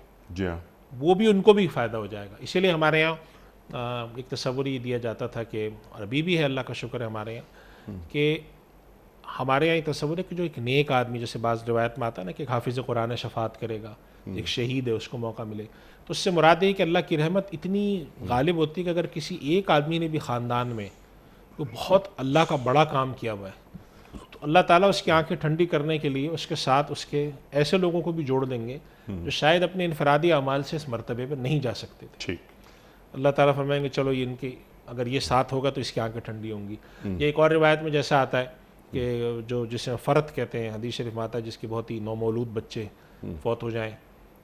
وہ بھی, ان کو بھی فائدہ ہو جائے گا. اسی لیے ہمارے یہاں ایک تصور یہ دیا جاتا تھا کہ, اور ابھی بھی ہے اللہ کا شکر ہے ہمارے یہاں, کہ ہمارے یہاں یہ تصور ہے کہ جو ایک نیک آدمی, جیسے بعض روایت میں آتا ہے نا کہ ایک حافظ قرآن شفاعت کرے گا, ایک شہید ہے اس کو موقع ملے, تو اس سے مراد ہے کہ اللہ کی رحمت اتنی غالب ہوتی ہے کہ اگر کسی ایک آدمی نے بھی خاندان میں وہ بہت اللہ کا بڑا کام کیا ہوا ہے, تو اللہ تعالیٰ اس کی آنکھیں ٹھنڈی کرنے کے لیے اس کے ساتھ اس کے ایسے لوگوں کو بھی جوڑ دیں گے جو شاید اپنے انفرادی اعمال سے اس مرتبے پہ نہیں جا سکتے تھے. اللہ تعالیٰ فرمائیں گے چلو یہ ان کی اگر یہ ساتھ ہوگا تو اس کی آنکھیں ٹھنڈی ہوں گی. یہ ایک اور روایت میں جیسا آتا ہے کہ جو جسے فرد کہتے ہیں, حدیث شریف میں آتا ہے جس کی بہت ہی نومولود بچے فوت ہو جائیں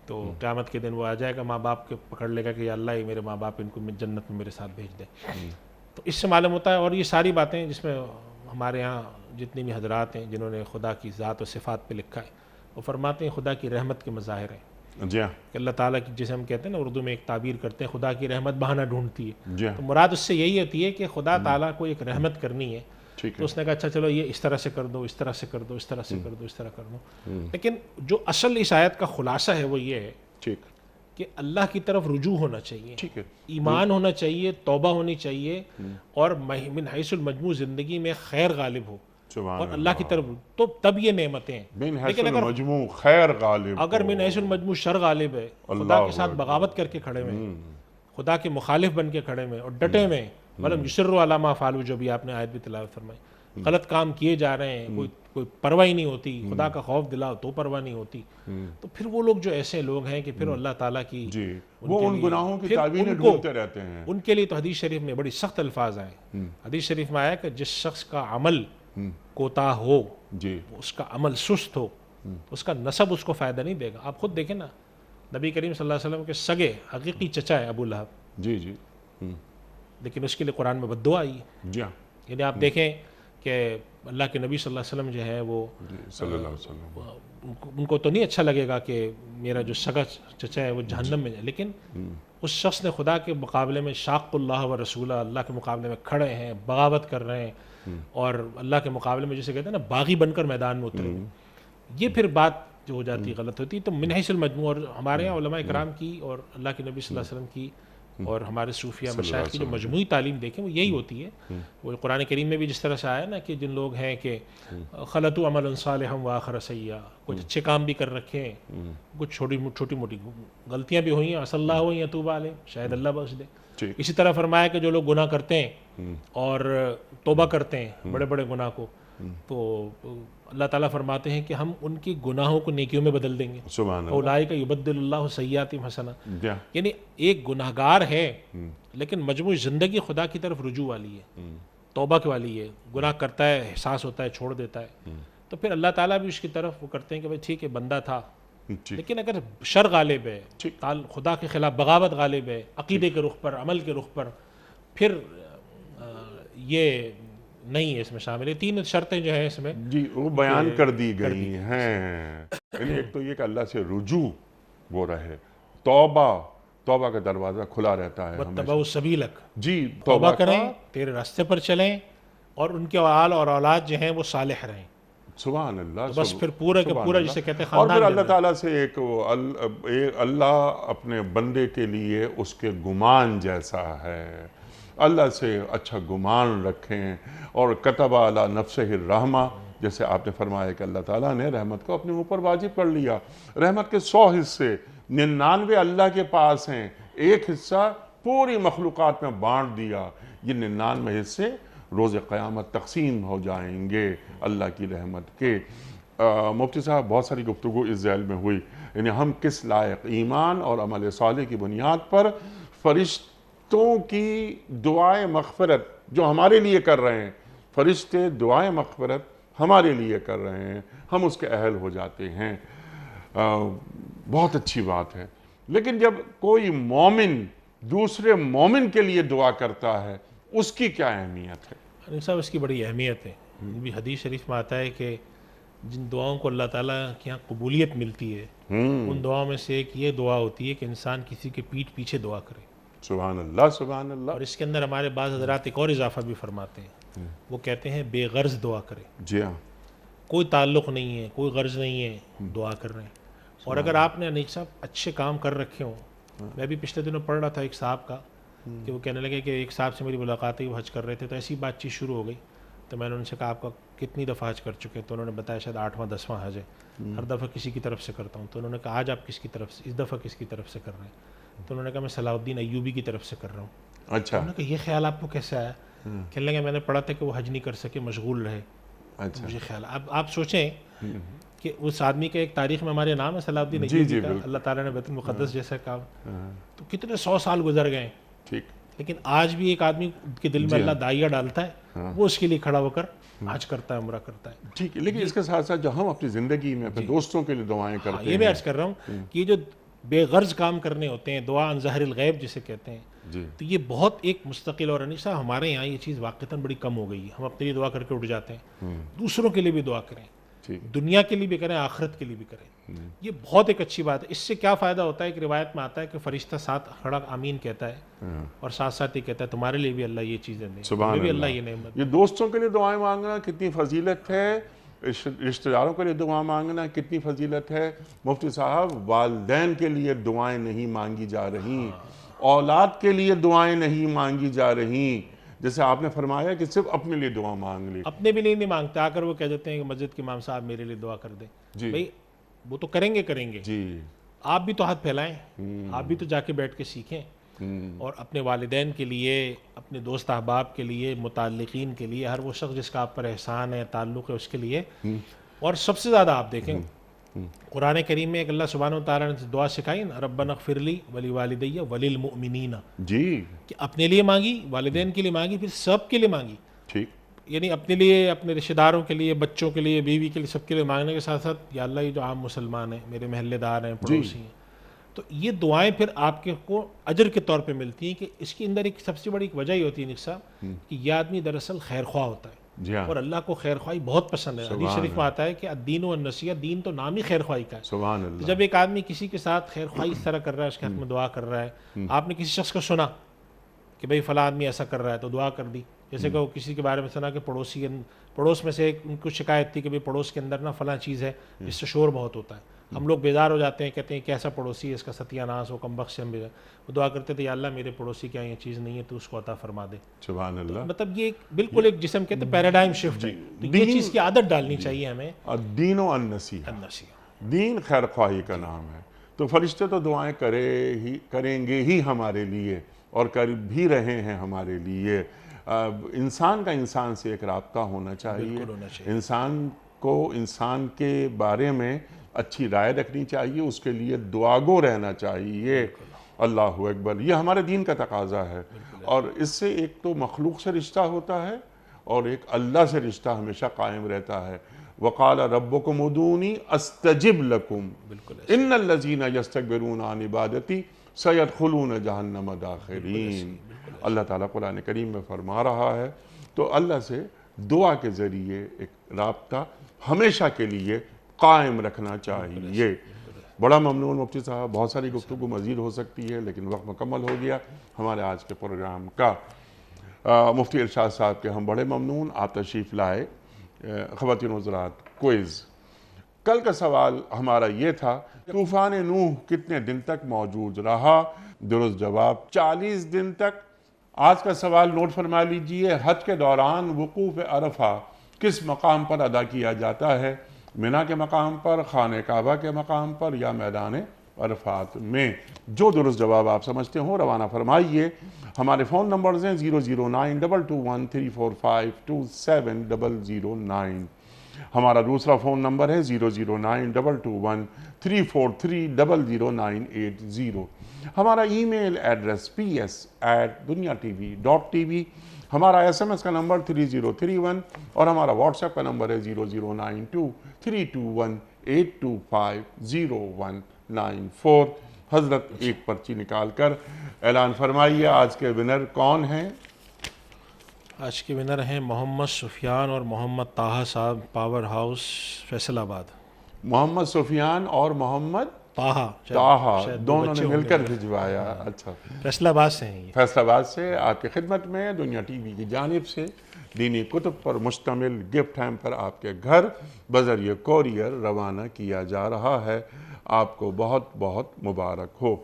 تو قیامت کے دن وہ آ جائے گا, ماں باپ کے پکڑ لے گا کہ یا اللہ یہ میرے ماں باپ ان کو جنت میں میرے ساتھ بھیج دیں. تو اس سے معلوم ہوتا ہے, اور یہ ساری باتیں جس میں ہمارے ہاں جتنی بھی حضرات ہیں جنہوں نے خدا کی ذات و صفات پہ لکھا ہے, وہ فرماتے ہیں خدا کی رحمت کے مظاہر ہیں. کہ اللہ تعالیٰ کی, جسے ہم کہتے ہیں نا اردو میں ایک تعبیر کرتے ہیں خدا کی رحمت بہانہ ڈھونڈتی ہے, تو مراد اس سے یہی ہوتی ہے کہ خدا تعالیٰ کو ایک رحمت کرنی ہے, تو اس نے کہا اچھا چلو یہ اس طرح سے کر دو, اس طرح سے کر دو, اس طرح سے کر دو, اس طرح کر دو. لیکن جو اصل اس آیت کا خلاصہ ہے وہ یہ ہے کہ اللہ کی طرف رجوع ہونا چاہیے, ایمان ہونا چاہیے, توبہ ہونی چاہیے, اور من حیث المجموع زندگی میں خیر غالب ہو اور اللہ کی طرف, تو تب یہ نعمتیں ہیں. لیکن اگر مجموع خیر غالب, اگر من حیث المجموع شر غالب ہے, خدا کے ساتھ بغاوت کر کے کھڑے ہوئے, خدا کے مخالف بن کے کھڑے ہوئے اور ڈٹے ہوئے, ولم یصروا علی ما فعلوا, جو بھی آپ نے آیت بھی تلاوت فرمائی, غلط کام کیے جا رہے ہیں, کوئی پرواہ ہی نہیں ہوتی, خدا کا خوف دلاؤ تو پرواہ نہیں ہوتی, تو پھر وہ لوگ جو ایسے لوگ ہیں کہ پھر اللہ تعالیٰ کی وہ ان گناہوں کی تعویلیں ڈھونڈتے رہتے ہیں, ان کے لیے تو حدیث شریف میں بڑی سخت الفاظ آئے. حدیث شریف میں آیا کہ جس شخص کا عمل کوتاہ ہو, اس کا عمل سست ہو, اس کا نسب اس کو فائدہ نہیں دے گا. آپ خود دیکھیں نا, نبی کریم صلی اللہ علیہ وسلم کے سگے حقیقی چچا ہے ابو لہب, لیکن اس کے لیے قرآن میں بد دعا آئی ہے. یعنی آپ دیکھیں کہ اللہ کے نبی صلی اللہ علیہ وسلم جو ہے وہ ان کو تو نہیں اچھا لگے گا کہ میرا جو سگا چچا ہے وہ جہنم میں جائے, لیکن اس شخص نے خدا کے مقابلے میں شاق اللہ و رسولہ, اللہ کے مقابلے میں کھڑے ہیں, بغاوت کر رہے ہیں, اور اللہ کے مقابلے میں جسے کہتے ہیں نا باغی بن کر میدان میں اترے. یہ پھر بات جو ہو جاتی ہے غلط ہوتی ہے. تو من حیث المجموع, اور ہمارے یہاں علماء کرام کی اور اللہ کے نبی صلی اللہ علیہ وسلم کی اور ہمارے صوفیہ مشائخ کی جو مجموعی تعلیم دیکھیں وہ یہی ہوتی ہے. وہ قرآن کریم میں بھی جس طرح سے آیا نا کہ جن لوگ ہیں کہ خلطوا عملا صالحا وآخر سیئا, کچھ اچھے کام بھی کر رکھے ہیں, کچھ چھوٹی موٹی غلطیاں بھی ہوئی ہیں, عسى اللہ ان یتوب علیہم, شاید اللہ بخش دے. اسی طرح فرمایا کہ جو لوگ گناہ کرتے ہیں اور توبہ کرتے ہیں بڑے بڑے گناہ کو, تو اللہ تعالیٰ فرماتے ہیں کہ ہم ان کی گناہوں کو نیکیوں میں بدل دیں گے. اولئک یبدل اللہ سیئاتہم حسنات, یعنی ایک گناہگار ہے لیکن مجموعی زندگی خدا کی طرف رجوع والی ہے, توبہ کے والی ہے, گناہ کرتا ہے, احساس ہوتا ہے, چھوڑ دیتا ہے, تو پھر اللہ تعالیٰ بھی اس کی طرف وہ کرتے ہیں کہ بھائی ٹھیک ہے بندہ تھا, لیکن اگر شر غالب ہے, خدا کے خلاف بغاوت غالب ہے, عقیدے کے رخ پر, عمل کے رخ پر, پھر یہ نہیں ہے اس میں شامل. یہ 3 شرطیں جو ہیں اس میں جی وہ بیان کر دی گئی ہیں. یعنی ایک تو یہ کہ اللہ سے رجوع وہ رہے، توبہ کا دروازہ کھلا رہتا ہے ہمیشہ. وَاتَّبَعُوا سَبِيلَكَ، جی توبہ کا کریں، تیرے راستے پر چلیں، اور ان کے آل اور اولاد جو ہیں وہ صالح رہیں. سبحان اللہ. تو بس پھر پورا کا سبحان پورا اللہ. جسے کہتے ہیں اور پھر خاندان اللہ جنت. تعالیٰ سے ایک اللہ اپنے بندے کے لیے اس کے گمان جیسا ہے. اللہ سے اچھا گمان رکھیں. اور کتب علی نفسہ الرحمہ، جیسے آپ نے فرمایا کہ اللہ تعالیٰ نے رحمت کو اپنے اوپر واجب کر لیا. رحمت کے 100 حصے 99 اللہ کے پاس ہیں، ایک حصہ پوری مخلوقات میں بانٹ دیا. یہ 99 حصے روز قیامت تقسیم ہو جائیں گے اللہ کی رحمت کے. مفتی صاحب بہت ساری گفتگو اس ذیل میں ہوئی، یعنی ہم کس لائق ایمان اور عمل صالح کی بنیاد پر فرشتوں کی دعائیں مغفرت جو ہمارے لیے کر رہے ہیں، فرشتے دعائیں مغفرت ہمارے لیے کر رہے ہیں، ہم اس کے اہل ہو جاتے ہیں. بہت اچھی بات ہے. لیکن جب کوئی مومن دوسرے مومن کے لیے دعا کرتا ہے اس کی کیا اہمیت ہے؟ انیس صاحب اس کی بڑی اہمیت ہے. بھی حدیث شریف میں آتا ہے کہ جن دعاؤں کو اللہ تعالیٰ کے یہاں قبولیت ملتی ہے ان دعاؤں میں سے ایک یہ دعا ہوتی ہے کہ انسان کسی کے پیٹھ پیچھے دعا کرے. سبحان اللہ سبحان اللہ. اور اس کے اندر ہمارے بعض حضرات ایک اور اضافہ بھی فرماتے ہیں، وہ کہتے ہیں بے غرض دعا کرے. جی ہاں. کوئی تعلق نہیں ہے، کوئی غرض نہیں ہے، دعا کر رہے ہیں. اور اگر آپ نے انیس صاحب اچھے کام کر رکھے ہوں، میں بھی پچھلے دنوں پڑھ رہا تھا ایک صاحب کا کہ وہ کہنے لگے کہ ایک صاحب سے میری ملاقات ہوئی، وہ حج کر رہے تھے، تو ایسی بات چیت شروع ہو گئی. تو میں نے ان سے کہا آپ کا کتنی دفعہ حج کر چکے؟ تو انہوں نے بتایا شاید 8واں 10واں حج ہے، ہر دفعہ کسی کی طرف سے کرتا ہوں. تو انہوں نے کہا آج آپ کس کی طرف سے، اس دفعہ کس کی طرف سے کر رہے ہیں؟ تو انہوں نے کہا میں صلاح الدین ایوبی کی طرف سے کر رہا ہوں. اچھا. انہوں نے کہا یہ خیال آپ کو کیسے آیا؟ کہنے لگے میں نے پڑھا تھا کہ وہ حج نہیں کر سکے، مشغول رہے. اچھا. مجھے خیال اب آپ سوچیں کہ اس آدمی کا ایک تاریخ میں ہمارے نام ہے صلاح الدین جی ایوبی جی کا، بالکل. اللہ تعالیٰ نے بیت المقدس جیسا کام، تو کتنے 100 سال گزر گئے. ٹھیک. لیکن آج بھی ایک آدمی کے دل میں اللہ داعیہ ڈالتا ہے، وہ اس کے لیے کھڑا ہو کر حج کرتا ہے، عمرہ کرتا ہے. ٹھیک ہے. لیکن اس کے ساتھ ساتھ جو ہم اپنی زندگی میں اپنے دوستوں کے لیے دعائیں کرتے ہیں، یہ میں عرض کر رہا ہوں کہ یہ جو بے غرض کام کرنے ہوتے ہیں، دعا عن ظاہر الغیب جسے کہتے ہیں، جی تو یہ بہت ایک مستقل. اور انیس صاحب ہمارے یہاں یہ چیز واقعتاً بڑی کم ہو گئی ہے. ہم اپنے لیے دعا کر کے اٹھ جاتے ہیں، دوسروں کے لیے بھی دعا کریں، ٹھیک. دنیا کے لیے بھی کریں، آخرت کے لیے بھی کریں. یہ بہت ایک اچھی بات ہے. اس سے کیا فائدہ ہوتا ہے کہ روایت میں آتا ہے کہ فرشتہ ساتھ کھڑا آمین کہتا ہے اور ساتھ ساتھ ہی کہتا ہے تمہارے لیے بھی اللہ یہ چیزیں دیں، سبحان بھی اللہ. اللہ یہ نعمت. یہ دوستوں کے لیے دعائیں مانگنا کتنی فضیلت ہے، رشتہ داروں کے لیے دعا مانگنا کتنی فضیلت ہے. مفتی صاحب والدین کے لیے دعائیں نہیں مانگی جا رہی، اولاد کے لیے دعائیں نہیں مانگی جا رہی. جیسے آپ نے فرمایا کہ صرف اپنے لیے دعا مانگ لی. اپنے بھی نہیں مانگتے، آ کر وہ کہہ دیتے ہیں کہ مسجد کے امام صاحب میرے لیے دعا کر دیں. جی بھائی وہ تو کریں گے جی. آپ بھی تو ہاتھ پھیلائیں، آپ بھی تو جا کے بیٹھ کے سیکھیں. اور اپنے والدین کے لیے، اپنے دوست احباب کے لیے، متعلقین کے لیے، ہر وہ شخص جس کا آپ پر احسان ہے، تعلق ہے، اس کے لیے. اور سب سے زیادہ آپ دیکھیں قرآن کریم میں ایک اللہ سبحانہ و تعالیٰ نے دعا سکھائی نا، ربنا اغفر لی ولی والدی وللمؤمنین، جی کہ اپنے لیے مانگی، والدین کے لیے مانگی، پھر سب کے لیے مانگی. ٹھیک. یعنی اپنے لیے، اپنے رشتہ داروں کے لیے، بچوں کے لیے، بیوی کے لیے، سب کے لیے مانگنے کے ساتھ ساتھ یا اللہ یہ جو عام مسلمان ہیں، میرے محلے دار ہیں، پڑوسی ہیں، تو یہ دعائیں پھر آپ کے کو اجر کے طور پہ ملتی ہیں. کہ اس کے اندر ایک سب سے بڑی ایک وجہ یہ ہوتی ہے نک صاحب کہ یہ آدمی دراصل خیر خواہ ہوتا ہے. جی ہاں. اور اللہ کو خیر خواہی بہت پسند ہے. حدیث شریف میں آتا ہے کہ الدین والنصیحہ، دین تو نام ہی خیر خواہی کا ہے. سبحان اللہ. جب ایک آدمی کسی کے ساتھ خیر خواہی اس طرح کر رہا ہے، اس کے حق میں دعا کر رہا ہے، آپ نے کسی شخص کو سنا کہ بھئی فلاں آدمی ایسا کر رہا ہے تو دعا کر دی. جیسے کہ وہ کسی کے بارے میں سنا کہ پڑوس میں سے ان کو شکایت تھی کہ بھئی پڑوس کے اندر نا فلاں چیز ہے جس سے شور بہت ہوتا ہے. ہم لوگ بیدار ہو جاتے ہیں، کہتے ہیں کیسا پڑوسی ہے، اس کا ستیہ ناس ہو، کم بخش. ہم وہ دعا کرتے تھے یا اللہ میرے پڑوسی کے یہاں یہ چیز نہیں ہے تو اس کو عطا فرما دے. سبحان اللہ. مطلب یہ بالکل ایک جسم کہتے ہیں پیراڈائم شفٹ ہے. تو یہ چیز کی عادت ڈالنی چاہیے ہمیں. الدین و النصیحہ، النصیحہ، دین خیر خواہی کا نام ہے. تو فرشتے تو دعائیں کریں گے ہی ہمارے لیے، اور کر بھی رہے ہیں ہمارے لیے. انسان کا انسان سے ایک رابطہ ہونا چاہیے. انسان کو انسان کے بارے میں اچھی رائے رکھنی چاہیے، اس کے لیے دعاگو رہنا چاہیے. اللہ اکبر. یہ ہمارے دین کا تقاضا ہے. اور اس سے ایک تو مخلوق سے رشتہ ہوتا ہے اور ایک اللہ سے رشتہ ہمیشہ قائم رہتا ہے. وقال ربکم ادعونی استجب لکم ان الذین یستکبرون عن عبادتی سیدخلون جہنم داخرین. اللہ تعالیٰ قرآن کریم میں فرما رہا ہے. تو اللہ سے دعا کے ذریعے ایک رابطہ ہمیشہ کے لیے قائم رکھنا چاہیے۔ بڑا ممنون مفتی صاحب، بہت ساری گفتگو مزید ہو سکتی ہے لیکن وقت مکمل ہو گیا ہمارے آج کے پروگرام کا۔ مفتی ارشاد صاحب کے ہم بڑے ممنون، آپ تشریف لائے۔ خواتین و حضرات، کوئز کل کا سوال ہمارا یہ تھا، طوفان نوح کتنے دن تک موجود رہا؟ درست جواب 40 دن تک۔ آج کا سوال نوٹ فرما لیجئے، حج کے دوران وقوف عرفہ کس مقام پر ادا کیا جاتا ہے؟ منی کے مقام پر، خانہ کعبہ کے مقام پر، یا میدان عرفات میں؟ جو درست جواب آپ سمجھتے ہوں روانہ فرمائیے۔ ہمارے فون نمبرز ہیں 0092213452709۔ ہمارا دوسرا فون نمبر ہے 009221343000980۔ ہمارا ای میل ایڈریس ps@duniatv.tv۔ ہمارا SMS کا نمبر 3031 اور ہمارا واٹس ایپ کا نمبر ہے 00923218250194۔ حضرت ایک پرچی نکال کر اعلان فرمائیے آج کے ونر کون ہیں؟ آج کے ونر ہیں محمد سفیان اور محمد طاہا صاحب، پاور ہاؤس فیصل آباد۔ محمد سفیان اور محمد طاہا دونوں نے مل کر بھجوایا۔ اچھا، فیصل آباد سے ہیں یہ۔ فیصل آباد سے آپ کی خدمت میں دنیا ٹی وی کی جانب سے دینی کتب پر مشتمل گفٹ ہیمپر آپ کے گھر بذریعہ کوریئر روانہ کیا جا رہا ہے۔ آپ کو بہت بہت مبارک ہو۔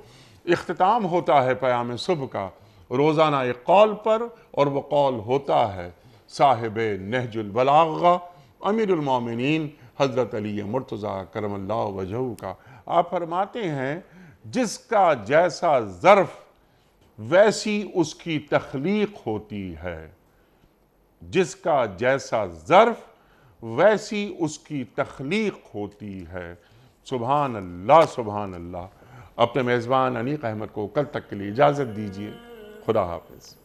اختتام ہوتا ہے پیام صبح کا روزانہ ایک قول پر، اور وہ قول ہوتا ہے صاحب نہج البلاغہ امیر المومنین حضرت علی مرتضیٰ کرم اللہ وجہہ کا۔ آپ فرماتے ہیں، جس کا جیسا ظرف ویسی اس کی تخلیق ہوتی ہے، جس کا جیسا ظرف ویسی اس کی تخلیق ہوتی ہے۔ سبحان اللہ سبحان اللہ۔ اپنے میزبان انیق احمد کو کل تک کے لیے اجازت دیجیے۔ خدا حافظ۔